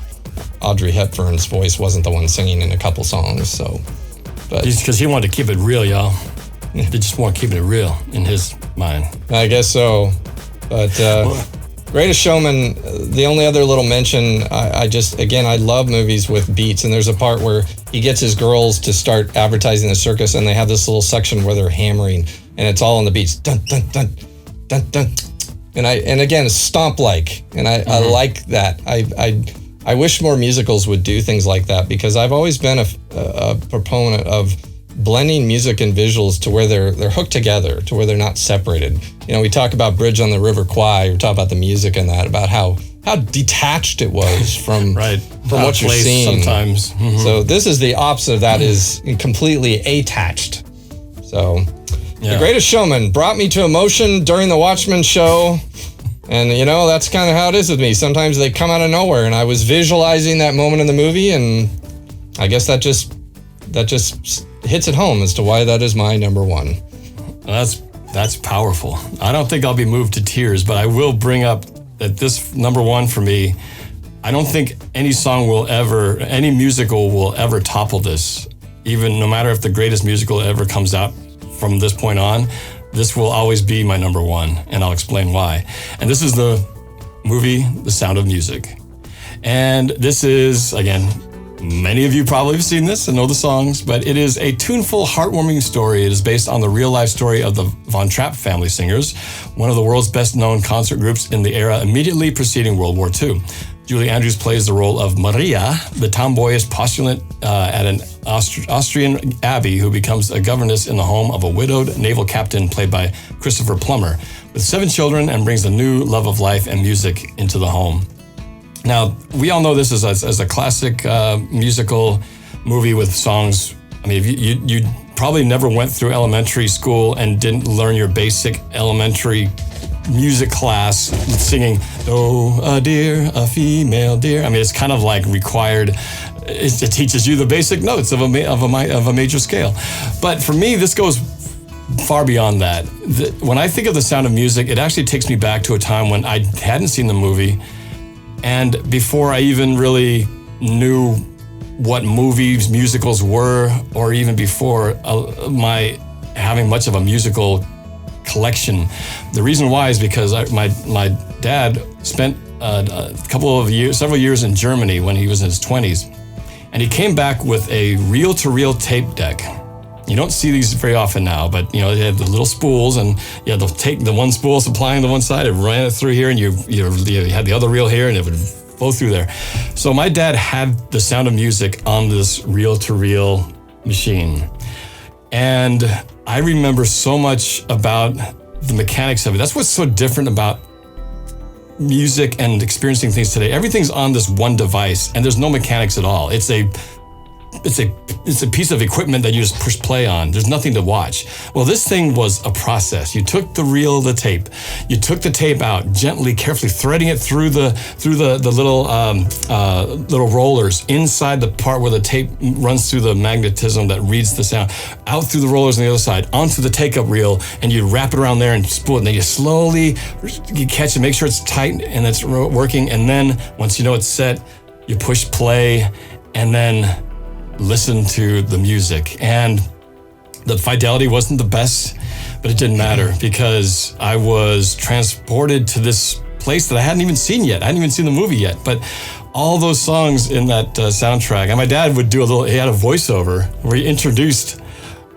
Audrey Hepburn's voice wasn't the one singing in a couple songs. So, but because he wanted to keep it real, y'all. They just want to keep it real in his mind. I guess so. But Greatest Showman, the only other little mention, I love movies with beats. And there's a part where he gets his girls to start advertising the circus, and they have this little section where they're hammering, and it's all on the beats. Dun, dun, dun, dun, dun. And again, it's stomp-like. And I like that. I wish more musicals would do things like that, because I've always been a proponent of blending music and visuals to where they're hooked together, to where they're not separated. We talk about Bridge on the River Kwai, we talk about the music and that, about how detached it was from what you're seeing. Sometimes. Mm-hmm. So this is the opposite of that, is completely attached. So The Greatest Showman brought me to emotion during the Watchmen show. And, that's kind of how it is with me. Sometimes they come out of nowhere, and I was visualizing that moment in the movie, and I guess that just hits it home as to why that is my number one. That's powerful. I don't think I'll be moved to tears, but I will bring up that this number one for me, I don't think any musical will ever topple this. Even no matter if the greatest musical ever comes out from this point on, this will always be my number one, and I'll explain why. And this is the movie The Sound of Music. And this is, again, Many of you probably have seen this and know the songs, but it is a tuneful, heartwarming story. It is based on the real-life story of the Von Trapp family singers, one of the world's best-known concert groups in the era immediately preceding World War II. Julie Andrews plays the role of Maria, the tomboyish postulant at an Austrian abbey who becomes a governess in the home of a widowed naval captain played by Christopher Plummer, with 7 children, and brings a new love of life and music into the home. Now, we all know this as a classic musical movie with songs. I mean, you probably never went through elementary school and didn't learn your basic elementary music class singing, oh, a deer, a female deer. I mean, it's kind of like required. It teaches you the basic notes of a major scale. But for me, this goes far beyond that. When I think of The Sound of Music, it actually takes me back to a time when I hadn't seen the movie, and before I even really knew what movies, musicals were, or even before my having much of a musical collection. The reason why is because my dad spent several years in Germany when he was in his 20s, and he came back with a reel-to-reel tape deck. You don't see these very often now, but they had the little spools, and you had the one spool supplying the one side, it ran it through here, and you had the other reel here, and it would flow through there. So my dad had The Sound of Music on this reel-to-reel machine, and I remember so much about the mechanics of it. That's what's so different about music and experiencing things today. Everything's on this one device, and there's no mechanics at all. It's a piece of equipment that you just push play on. There's nothing to watch. Well, this thing was a process. You took the reel of the tape, you took the tape out gently, carefully threading it through the little rollers inside the part where the tape runs through the magnetism that reads the sound, out through the rollers on the other side, onto the take-up reel, and you wrap it around there and spool it. And then you catch it, make sure it's tight and it's working. And then once you know it's set, you push play, and then listen to the music. And the fidelity wasn't the best, but it didn't matter because I was transported to this place that I hadn't even seen yet. I hadn't even seen the movie yet, but all those songs in that soundtrack. And my dad would he had a voiceover where he introduced,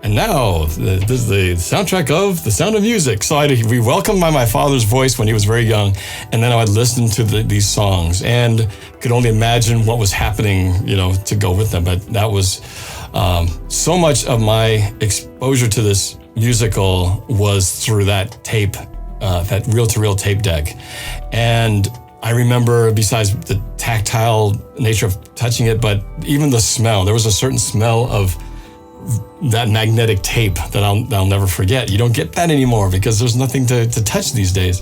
and now this is the soundtrack of The Sound of Music. So we welcomed by my father's voice when he was very young, and then I would listen to these songs and could only imagine what was happening, to go with them. But that was so much of my exposure to this musical was through that tape, that reel-to-reel tape deck. And I remember, besides the tactile nature of touching it, but even the smell. There was a certain smell of that magnetic tape that I'll never forget. You don't get that anymore because there's nothing to touch these days.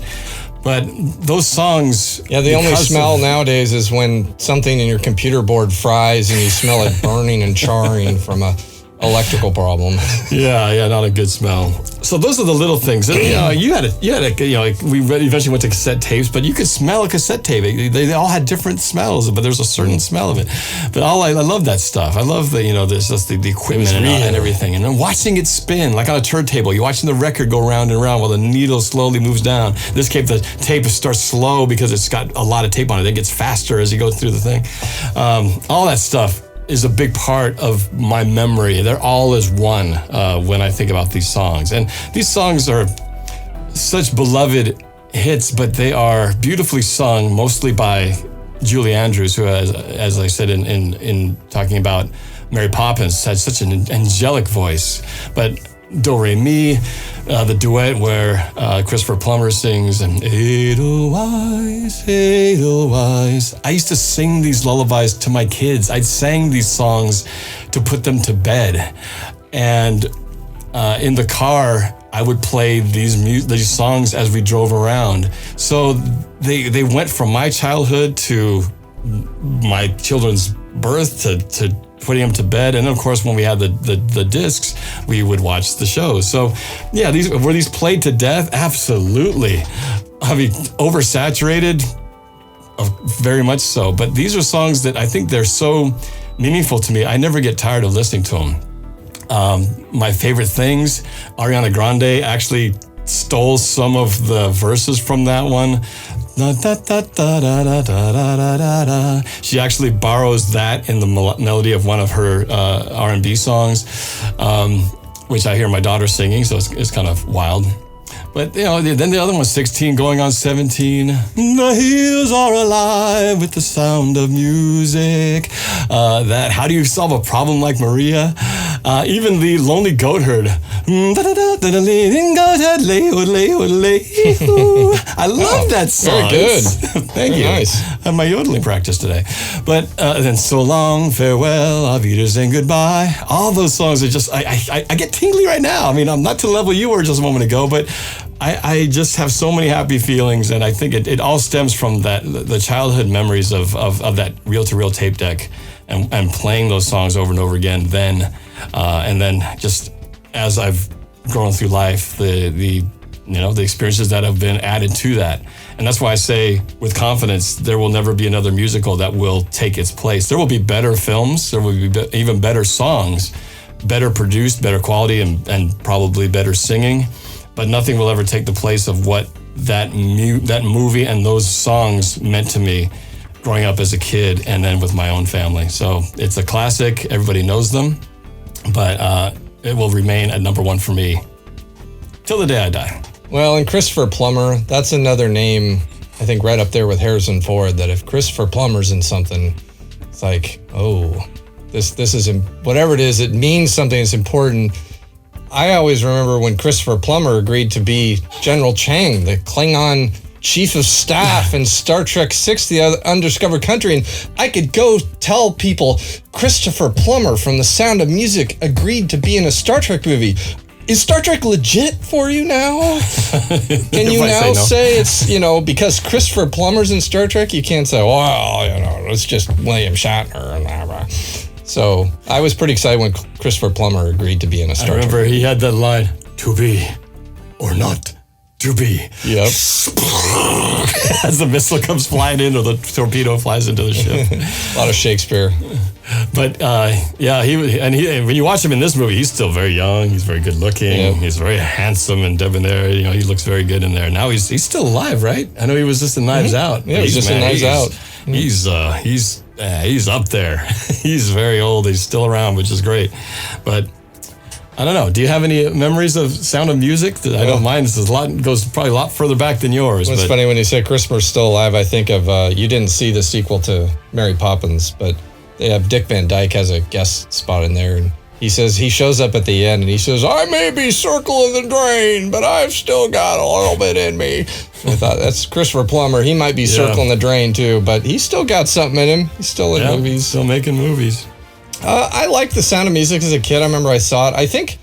But those songs... Yeah, the only smell nowadays is when something in your computer board fries and you smell it burning and charring from a electrical problem. Yeah, not a good smell. So those are the little things. We eventually went to cassette tapes, but you could smell a cassette tape. They all had different smells, but there's a certain smell of it. But I love that stuff. I love there's just the equipment and everything. And then watching it spin, like on a turntable. You're watching the record go round and round while the needle slowly moves down. In this case, the tape starts slow because it's got a lot of tape on it. It gets faster as you go through the thing. All that stuff is a big part of my memory. They're all as one when I think about these songs. And these songs are such beloved hits, but they are beautifully sung, mostly by Julie Andrews, who has, as I said in talking about Mary Poppins, had such an angelic voice. But Do Re Mi, the duet where Christopher Plummer sings, and Edelweiss, Edelweiss. I used to sing these lullabies to my kids. I'd sang these songs to put them to bed. And in the car, I would play these songs as we drove around. So they went from my childhood to my children's birth to putting them to bed, and of course, when we had the discs, we would watch the shows. So, yeah, were these played to death? Absolutely. I mean, oversaturated, very much so. But these are songs that I think they're so meaningful to me. I never get tired of listening to them. My favorite things, Ariana Grande actually stole some of the verses from that one. Da, da, da, da, da, da, da, da, da, da. She actually borrows that in the melody of one of her R&B songs, which I hear my daughter singing, so it's kind of wild. But, then the other one's 16 going on 17. The hills are alive with the sound of music. How do you solve a problem like Maria? Even the Lonely Goat Herd. I love that song. Very good. Thank you. Nice. I have my yodeling practice today. But then So Long, Farewell, Auf Wiedersehen, Goodbye. All those songs are just, I get tingly right now. I mean, I'm not to the level you were just a moment ago, but I just have so many happy feelings, and I think it all stems from the childhood memories of that reel-to-reel tape deck and playing those songs over and over again then. And then just as I've grown through life, the experiences that have been added to that. And that's why I say with confidence, there will never be another musical that will take its place. There will be better films, there will be even better songs, better produced, better quality, and probably better singing. But nothing will ever take the place of what that movie and those songs meant to me growing up as a kid and then with my own family. So it's a classic. Everybody knows them, but it will remain at number one for me till the day I die. Well, and Christopher Plummer, that's another name, I think, right up there with Harrison Ford, that if Christopher Plummer's in something, it's like, oh, this is, whatever it is, it means something that's important. I always remember when Christopher Plummer agreed to be General Chang, the Klingon chief of staff in Star Trek VI, The Undiscovered Country, and I could go tell people Christopher Plummer from The Sound of Music agreed to be in a Star Trek movie. Is Star Trek legit for you now? Can you now say it's, because Christopher Plummer's in Star Trek, you can't say, well, it's just William Shatner and blah, blah. So I was pretty excited when Christopher Plummer agreed to be in a Star Trek. I remember he had that line, to be or not to be. Yep. As the missile comes flying in or the torpedo flies into the ship. A lot of Shakespeare. But when you watch him in this movie, he's still very young. He's very good looking. Yep. He's very handsome and debonair. He looks very good in there. Now he's still alive, right? I know he was just in Knives Out. Yeah, he's just in Knives Out. He's up there. He's very old. He's still around, which is great. But I don't know. Do you have any memories of Sound of Music? I don't mind. Goes probably a lot further back than yours. It's funny when you say Christopher's still alive. I think of you didn't see the sequel to Mary Poppins, but they have Dick Van Dyke has a guest spot in there, and he shows up at the end and he says, "I may be circling the drain, but I've still got a little bit in me." I thought that's Christopher Plummer. He might be circling the drain too, but he's still got something in him. He's still in movies. Still making movies. I liked The Sound of Music as a kid. I remember I saw it. I think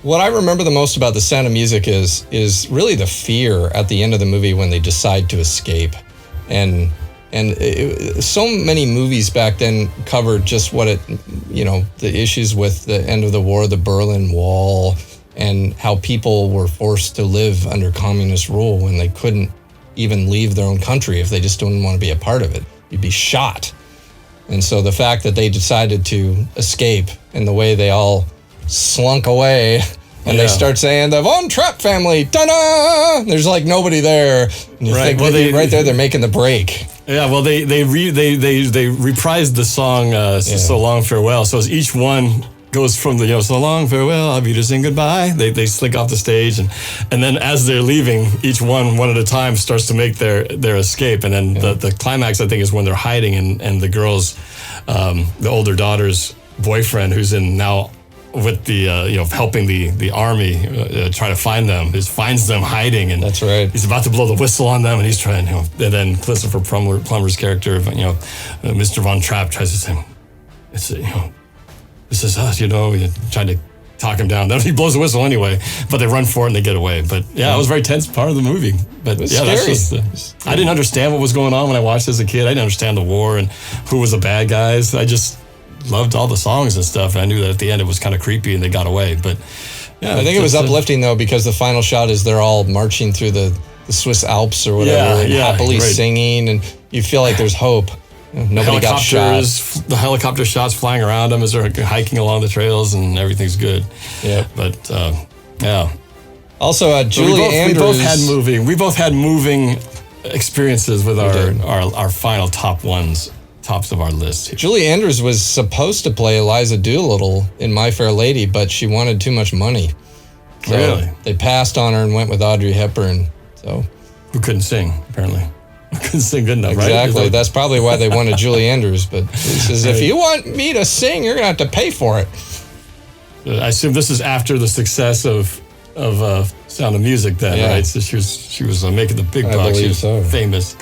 what I remember the most about The Sound of Music is really the fear at the end of the movie when they decide to escape. And so many movies back then covered just what the issues with the end of the war, the Berlin Wall, and how people were forced to live under communist rule when they couldn't even leave their own country if they just didn't want to be a part of it. You'd be shot. And so the fact that they decided to escape and the way they all slunk away and they start saying, the Von Trapp family, ta-da! There's like nobody there. And you think, right there, they're making the break. Yeah, well, they reprised the song So Long, Farewell. So as each one goes from the, so long, farewell, Auf Wiedersehen, goodbye. They slink off the stage. And then as they're leaving, each one at a time, starts to make their escape. And then the climax, I think, is when they're hiding and the girl's, the older daughter's boyfriend, who's in now with the, helping the army try to find them, finds them hiding. And that's right. He's about to blow the whistle on them and he's trying, and then Christopher Plummer's character, Mr. Von Trapp tries to say, it's, this is us, trying to talk him down. Then he blows the whistle anyway, but they run for it and they get away. But it was a very tense part of the movie. But scary. That's just, I didn't understand what was going on when I watched as a kid. I didn't understand the war and who was the bad guys. I just loved all the songs and stuff. And I knew that at the end it was kind of creepy and they got away. But I think it was uplifting though, because the final shot is they're all marching through the Swiss Alps or whatever, and happily singing, and you feel like there's hope. Nobody got shot. The helicopter shots flying around them as they're hiking along the trails, and everything's good. Yeah, but Also, Julie Andrews. We both had moving experiences with our final tops of our list here. Julie Andrews was supposed to play Eliza Doolittle in My Fair Lady, but she wanted too much money. So Really? they passed on her and went with Audrey Hepburn. So Who couldn't sing, apparently. Who couldn't sing good enough, exactly. right? That's probably why they wanted Julie Andrews. But he says, if you want me to sing, you're going to have to pay for it. I assume this is after the success of Sound of Music then, Yeah. right? So she was making the big I bucks. She believe was so. famous.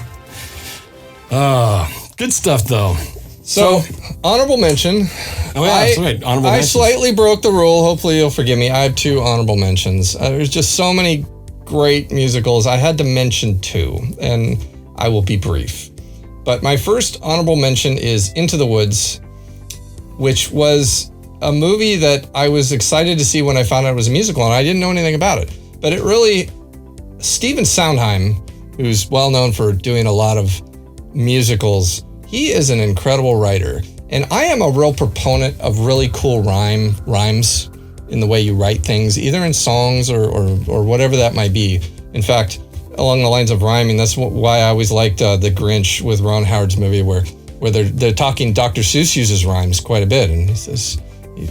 Good stuff, though. So, honorable mention. Oh, yeah, that's right. Honorable I mentions. slightly broke the rule. Hopefully, you'll forgive me. I have 2 honorable mentions. There's just so many great musicals. I had to mention 2, and I will be brief. But my first honorable mention is Into the Woods, which was a movie that I was excited to see when I found out it was a musical, and I didn't know anything about it. But it really, Stephen Sondheim, who's well known for doing a lot of musicals, he is an incredible writer. And I am a real proponent of really cool rhymes in the way you write things, either in songs or whatever that might be. In fact, along the lines of rhyming, that's why I always liked The Grinch with Ron Howard's movie, where they're talking. Dr. Seuss uses rhymes quite a bit, and he says,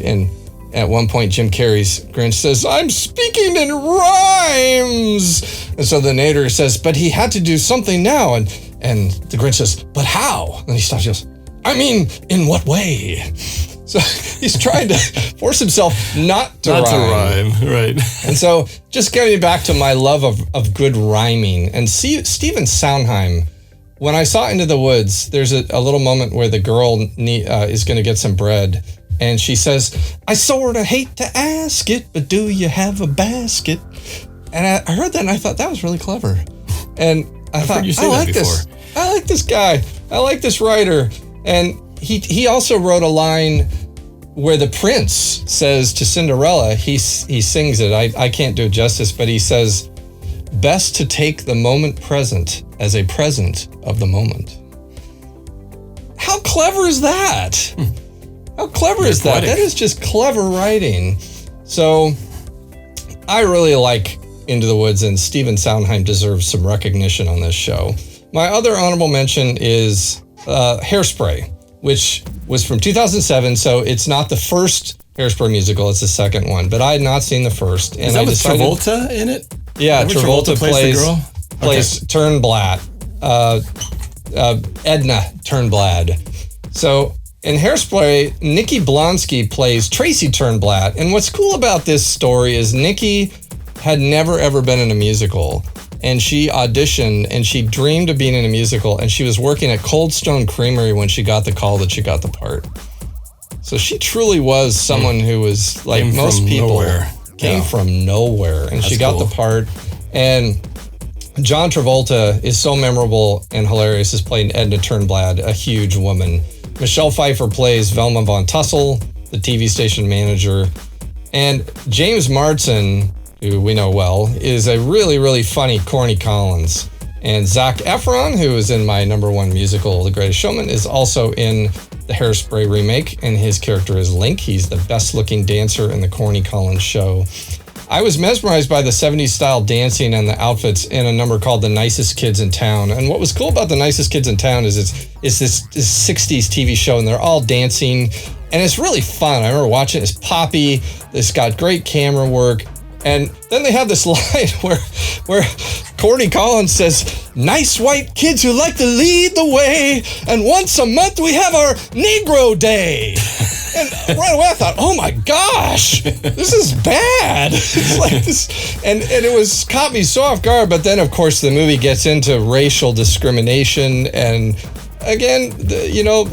and at one point Jim Carrey's Grinch says, "I'm speaking in rhymes," and so the narrator says, "But he had to do something now," and the Grinch says, "But how?" And he stops and goes, "I mean, in what way?" So he's trying to force himself not to rhyme. Right. And so just getting back to my love of good rhyming, and Stephen Sondheim, when I saw Into the Woods, there's a little moment where the girl is going to get some bread, and she says, "I sort of hate to ask it, but do you have a basket?" And I heard that and I thought that was really clever. And I thought, heard you say I that like before. this. I like this guy. I like this writer. And he also wrote a line where the prince says to Cinderella, he sings it. I can't do it justice, but he says, "Best to take the moment present as a present of the moment." How clever is that? How clever is that? poetic. That is just clever writing. So I really like Into the Woods, and Stephen Sondheim deserves some recognition on this show. My other honorable mention is Hairspray, which was from 2007, so it's not the first Hairspray musical, it's the second one, but I had not seen the first. And Is that I with decided, Travolta in it? Yeah, Remember Travolta plays the girl? plays Turnblad, Edna Turnblad. So in Hairspray, Nikki Blonsky plays Tracy Turnblad, and what's cool about this story is Nikki had never ever been in a musical, and she auditioned and she dreamed of being in a musical, and she was working at Cold Stone Creamery when she got the call that she got the part. So she truly was someone who was like Came most from people nowhere. came Yeah. from nowhere, and she That's got cool. the part. And John Travolta is so memorable and hilarious as playing Edna Turnblad, a huge woman. Michelle Pfeiffer plays Velma Von Tussle, the TV station manager. And James Marsden, who we know well, is a really, really funny Corny Collins. And Zac Efron, who is in my number one musical, The Greatest Showman, is also in the Hairspray remake, and his character is Link. He's the best-looking dancer in the Corny Collins show. I was mesmerized by the 70s style dancing and the outfits in a number called The Nicest Kids in Town. And what was cool about The Nicest Kids in Town is it's this 60s TV show, and they're all dancing, and it's really fun. I remember watching it. It's poppy. It's got great camera work. And then they have this line where Corny Collins says, "Nice white kids who like to lead the way, and once a month we have our Negro Day." And right away I thought, oh my gosh, this is bad. It's like this, and it was caught me so off guard. But then of course the movie gets into racial discrimination, and again,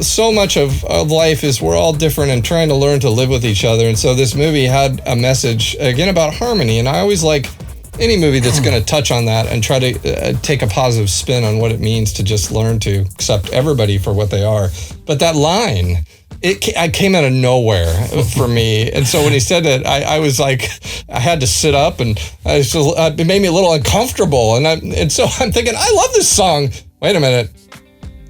so much of life is we're all different and trying to learn to live with each other. And so this movie had a message, again, about harmony. And I always like any movie that's going to touch on that and try to take a positive spin on what it means to just learn to accept everybody for what they are. But that line, I came out of nowhere for me. And so when he said it, I was like, I had to sit up, and it made me a little uncomfortable. And so I'm thinking, I love this song. Wait a minute.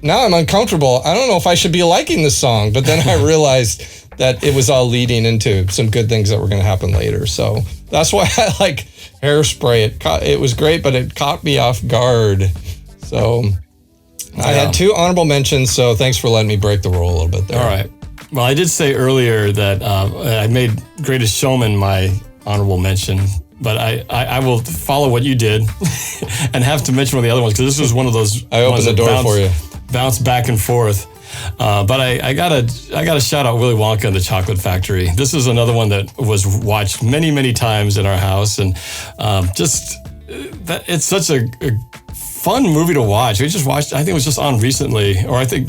Now I'm uncomfortable. I don't know if I should be liking this song. But then I realized that it was all leading into some good things that were going to happen later. So that's why I like Hairspray. It was great, but it caught me off guard. So I had 2 honorable mentions, so thanks for letting me break the rule a little bit there. All right. Well, I did say earlier that I made Greatest Showman my honorable mention, but I will follow what you did and have to mention one of the other ones, because this was one of those. I opened the door for you. Bounce back and forth. But I gotta shout out Willy Wonka and the Chocolate Factory. This is another one that was watched many, many times in our house, and it's such a fun movie to watch. We just watched, I think it was just on recently, or actually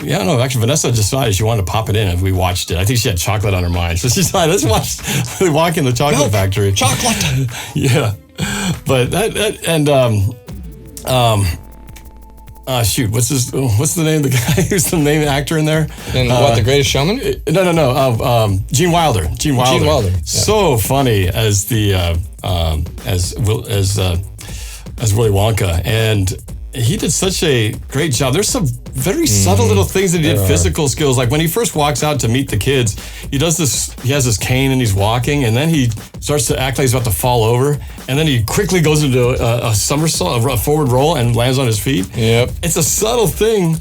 Vanessa decided she wanted to pop it in and we watched it. I think she had chocolate on her mind. So she decided, let's watch Willy Wonka and the Chocolate Factory. Chocolate! Yeah. But shoot, what's the name of the guy who's the main actor in there? In The Greatest Showman? No. Gene Wilder. Gene Wilder. Yeah. So funny as the as Willy Wonka, and he did such a great job. There's some very subtle little things that he did, physical skills. Like when he first walks out to meet the kids, he has this cane and he's walking, and then he starts to act like he's about to fall over, and then he quickly goes into a somersault, a forward roll, and lands on his feet. Yep. It's a subtle thing,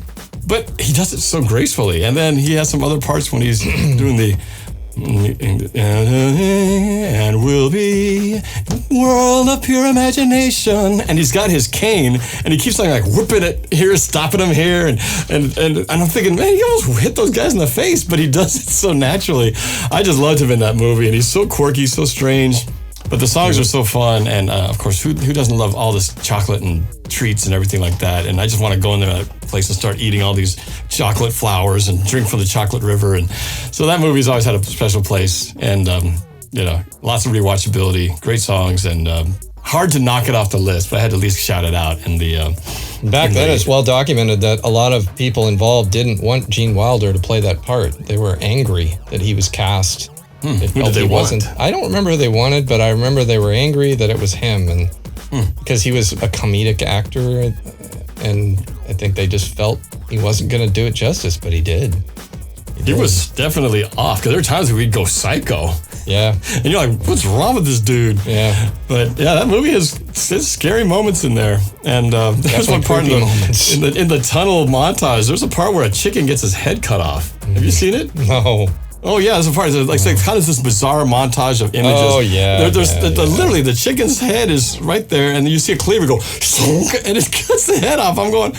but he does it so gracefully. And then he has some other parts when he's doing the and we'll be world of pure imagination, and he's got his cane and he keeps like whipping it here, stopping him here, and I'm thinking, man, he almost hit those guys in the face, but he does it so naturally. I just loved him in that movie, and he's so quirky, so strange, but the songs are so fun, and of course, who doesn't love all this chocolate and treats and everything like that? And I just want to go into that place and start eating all these chocolate flowers and drink from the chocolate river. And so that movie's always had a special place, and lots of rewatchability, great songs, and hard to knock it off the list, but I had to at least shout it out. In the back then, it's well documented that a lot of people involved didn't want Gene Wilder to play that part. They were angry that he was cast. Who did they want? I don't remember who they wanted, but I remember they were angry that it was him, and because he was a comedic actor, and I think they just felt he wasn't going to do it justice, but he did. He was definitely off, because there were times where we'd go psycho. Yeah. And you're like, what's wrong with this dude? Yeah. But yeah, that movie has scary moments in there. And there's one part in the tunnel montage, there's a part where a chicken gets his head cut off. Have you seen it? No. Oh yeah, there's a part. It's like kind of this bizarre montage of images. Oh yeah. Literally, the chicken's head is right there, and then you see a cleaver go, and it cuts the head off. I'm going,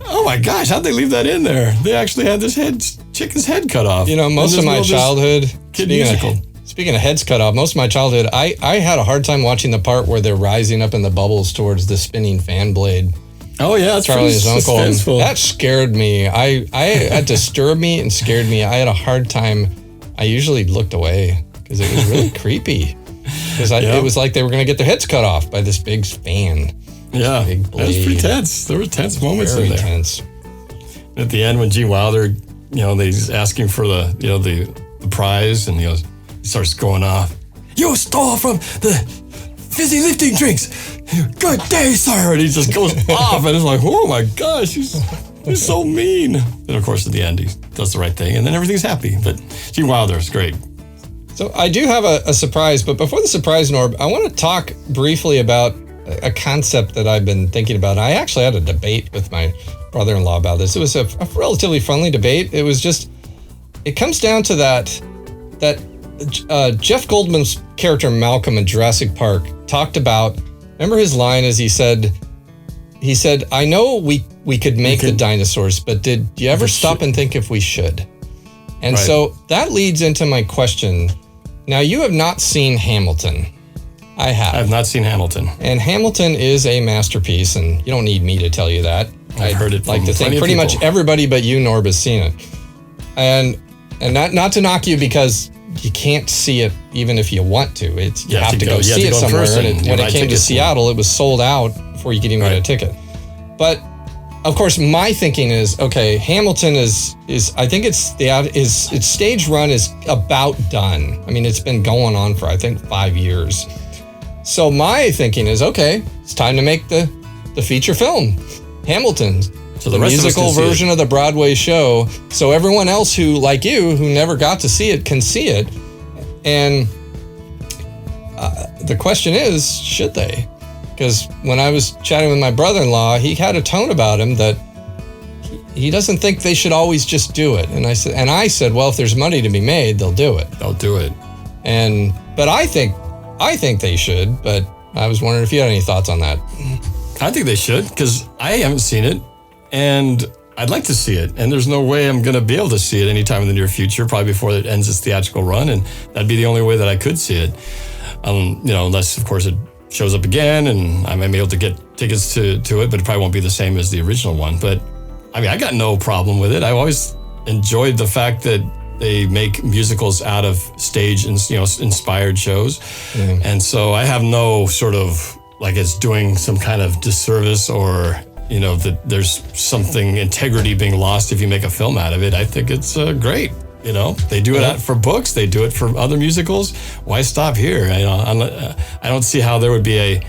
oh my gosh, how'd they leave that in there? They actually had this chicken's head cut off. Most of my childhood, kid musical. Speaking of heads cut off, most of my childhood, I had a hard time watching the part where they're rising up in the bubbles towards the spinning fan blade. Oh yeah, that's Charlie's uncle. That scared me. That disturbed me and scared me. I had a hard time. I usually looked away because it was really creepy. Because it was like they were going to get their heads cut off by this big fan. Yeah, big blade. That was pretty tense. There were tense moments in there. Very tense. At the end, when Gene Wilder, he's asking for the prize, and he starts going off. You stole from the fizzy lifting drinks. Good day, sir. And he just goes off, and it's like, oh my gosh, he's so mean. And of course, at the end, he does the right thing, and then everything's happy. But Gene Wilder is great. So I do have a surprise, but before the surprise, Norb, I want to talk briefly about a concept that I've been thinking about. I actually had a debate with my brother-in-law about this. It was a relatively friendly debate. It was just, it comes down to that Jeff Goldblum's character Malcolm in Jurassic Park talked about, remember his line is he said, I know we could make the dinosaurs, but did you ever stop and think if we should? And so that leads into my question. Now, you have not seen Hamilton. I have. I've not seen Hamilton. And Hamilton is a masterpiece, and you don't need me to tell you that. I've heard it from like to think pretty much everybody but you, Norb, has seen it. And not to knock you, because you can't see it even if you want to. You have to go see it somewhere. And when it came to Seattle, it was sold out before you could even get a ticket. But of course, my thinking is, okay, Hamilton is I think its stage run is about done. I mean, it's been going on for I think 5 years. So my thinking is, okay, it's time to make the feature film, Hamilton. So the musical version of the Broadway show, so everyone else who, like you, who never got to see it, can see it. And the question is, should they? Because when I was chatting with my brother-in-law, he had a tone about him that he doesn't think they should always just do it. And I said, well, if there's money to be made, they'll do it. They'll do it. But I think they should. But I was wondering if you had any thoughts on that. I think they should, because I haven't seen it, and I'd like to see it. And there's no way I'm going to be able to see it anytime in the near future, probably before it ends its theatrical run, and that'd be the only way that I could see it. Unless, of course, it shows up again, and I may be able to get tickets to it, but it probably won't be the same as the original one. But I mean, I got no problem with it. I always enjoyed the fact that they make musicals out of stage and inspired shows, and so I have no sort of like it's doing some kind of disservice or that there's something integrity being lost if you make a film out of it. I think it's great. They do it for books. They do it for other musicals. Why stop here? I don't see how there would be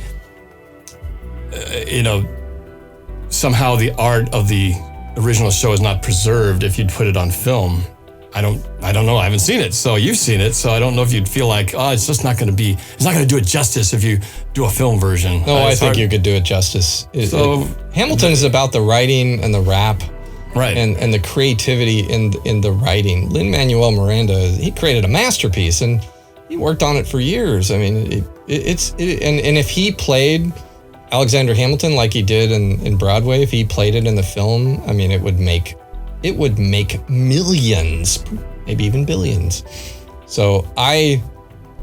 somehow the art of the original show is not preserved if you'd put it on film. I don't know. I haven't seen it. So you've seen it. So I don't know if you'd feel like, it's just not going to do it justice if you do a film version. No, I think you could do it justice. Hamilton is about the writing and the rap. Right. And the creativity in the writing. Lin-Manuel Miranda, he created a masterpiece and he worked on it for years. I mean, and if he played Alexander Hamilton like he did in Broadway, if he played it in the film, I mean, it would make millions, maybe even billions. So I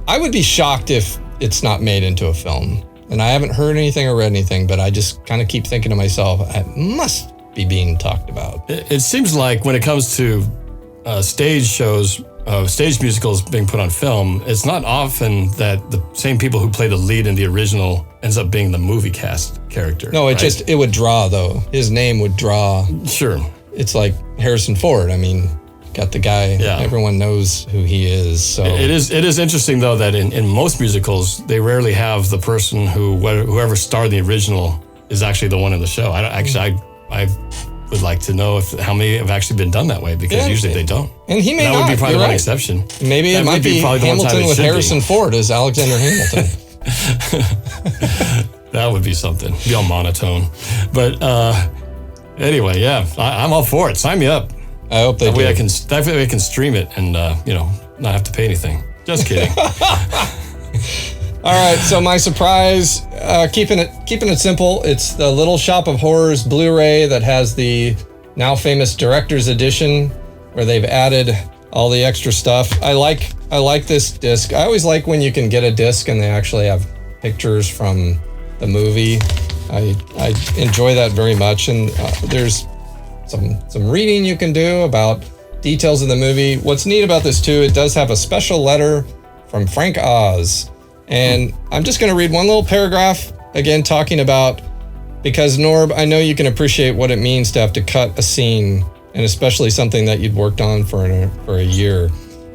would be shocked if it's not made into a film. And I haven't heard anything or read anything, but I just kind of keep thinking to myself, it must be being talked about. It seems like when it comes to stage shows, stage musicals being put on film, it's not often that the same people who play the lead in the original ends up being the movie cast character. No, it would draw though. His name would draw. Sure. It's like Harrison Ford. I mean, got the guy. Yeah. Everyone knows who he is. So it is interesting though that in most musicals they rarely have the person whoever starred in the original is actually the one in the show. I would like to know how many have actually been done that way, because usually they don't. And he may not. That would be probably You're one right. exception. Maybe it might be Hamilton with Harrison Ford as Alexander Hamilton. That would be something. Be all monotone. But anyway, yeah, I'm all for it. Sign me up. I hope they do. That way I can stream it and not have to pay anything. Just kidding. All right, so my surprise, keeping it simple. It's the Little Shop of Horrors Blu-ray that has the now famous director's edition, where they've added all the extra stuff. I like this disc. I always like when you can get a disc and they actually have pictures from the movie. I enjoy that very much, and there's some reading you can do about details of the movie. What's neat about this too, it does have a special letter from Frank Oz. And I'm just going to read one little paragraph, again, talking about, because Norb, I know you can appreciate what it means to have to cut a scene, and especially something that you'd worked on for a year.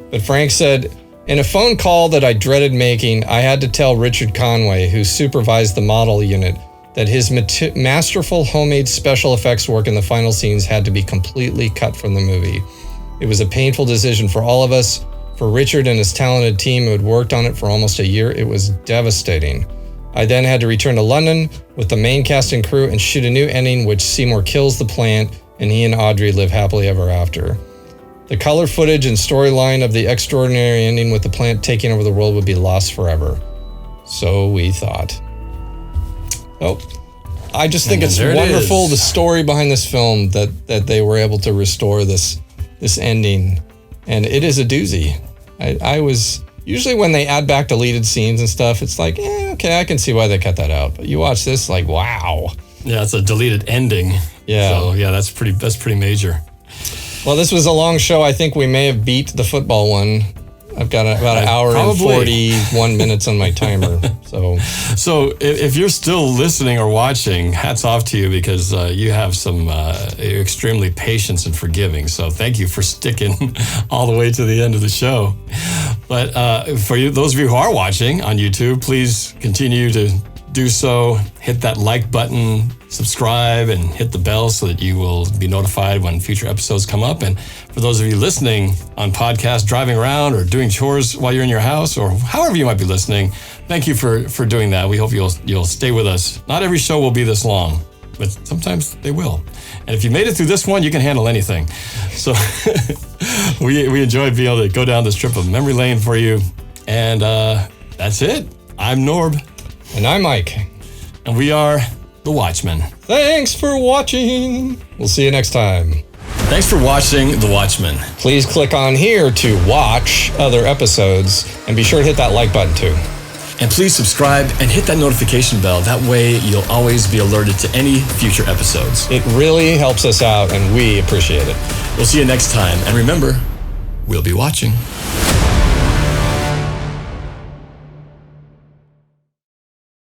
But Frank said, in a phone call that I dreaded making, I had to tell Richard Conway, who supervised the model unit, that his masterful homemade special effects work in the final scenes had to be completely cut from the movie. It was a painful decision for all of us. For Richard and his talented team who had worked on it for almost a year, it was devastating. I then had to return to London with the main cast and crew and shoot a new ending which Seymour kills the plant and he and Audrey live happily ever after. The color footage and storyline of the extraordinary ending with the plant taking over the world would be lost forever. So we thought. Oh, I just think it's wonderful, the story behind this film, that they were able to restore this ending. And it is a doozy. I was usually when they add back deleted scenes and stuff, it's like, okay, I can see why they cut that out. But you watch this, like, wow. Yeah, it's a deleted ending. Yeah. So yeah, that's pretty major. Well, this was a long show. I think we may have beat the football one. I've got about an hour and 41 minutes on my timer. So if you're still listening or watching, hats off to you, because you have some extremely patience and forgiving. So thank you for sticking all the way to the end of the show. But for you, those of you who are watching on YouTube, please continue to do so. Hit that like button, subscribe, and hit the bell so that you will be notified when future episodes come up. And for those of you listening on podcast, driving around or doing chores while you're in your house or however you might be listening, thank you for doing that. We hope you'll stay with us. Not every show will be this long, but sometimes they will. And if you made it through this one, you can handle anything. So we enjoyed being able to go down this trip of memory lane for you. And that's it. I'm Norb. And I'm Mike. And we are The Watchmen. Thanks for watching. We'll see you next time. Thanks for watching The Watchmen. Please click on here to watch other episodes and be sure to hit that like button too. And please subscribe and hit that notification bell. That way you'll always be alerted to any future episodes. It really helps us out and we appreciate it. We'll see you next time. And remember, we'll be watching.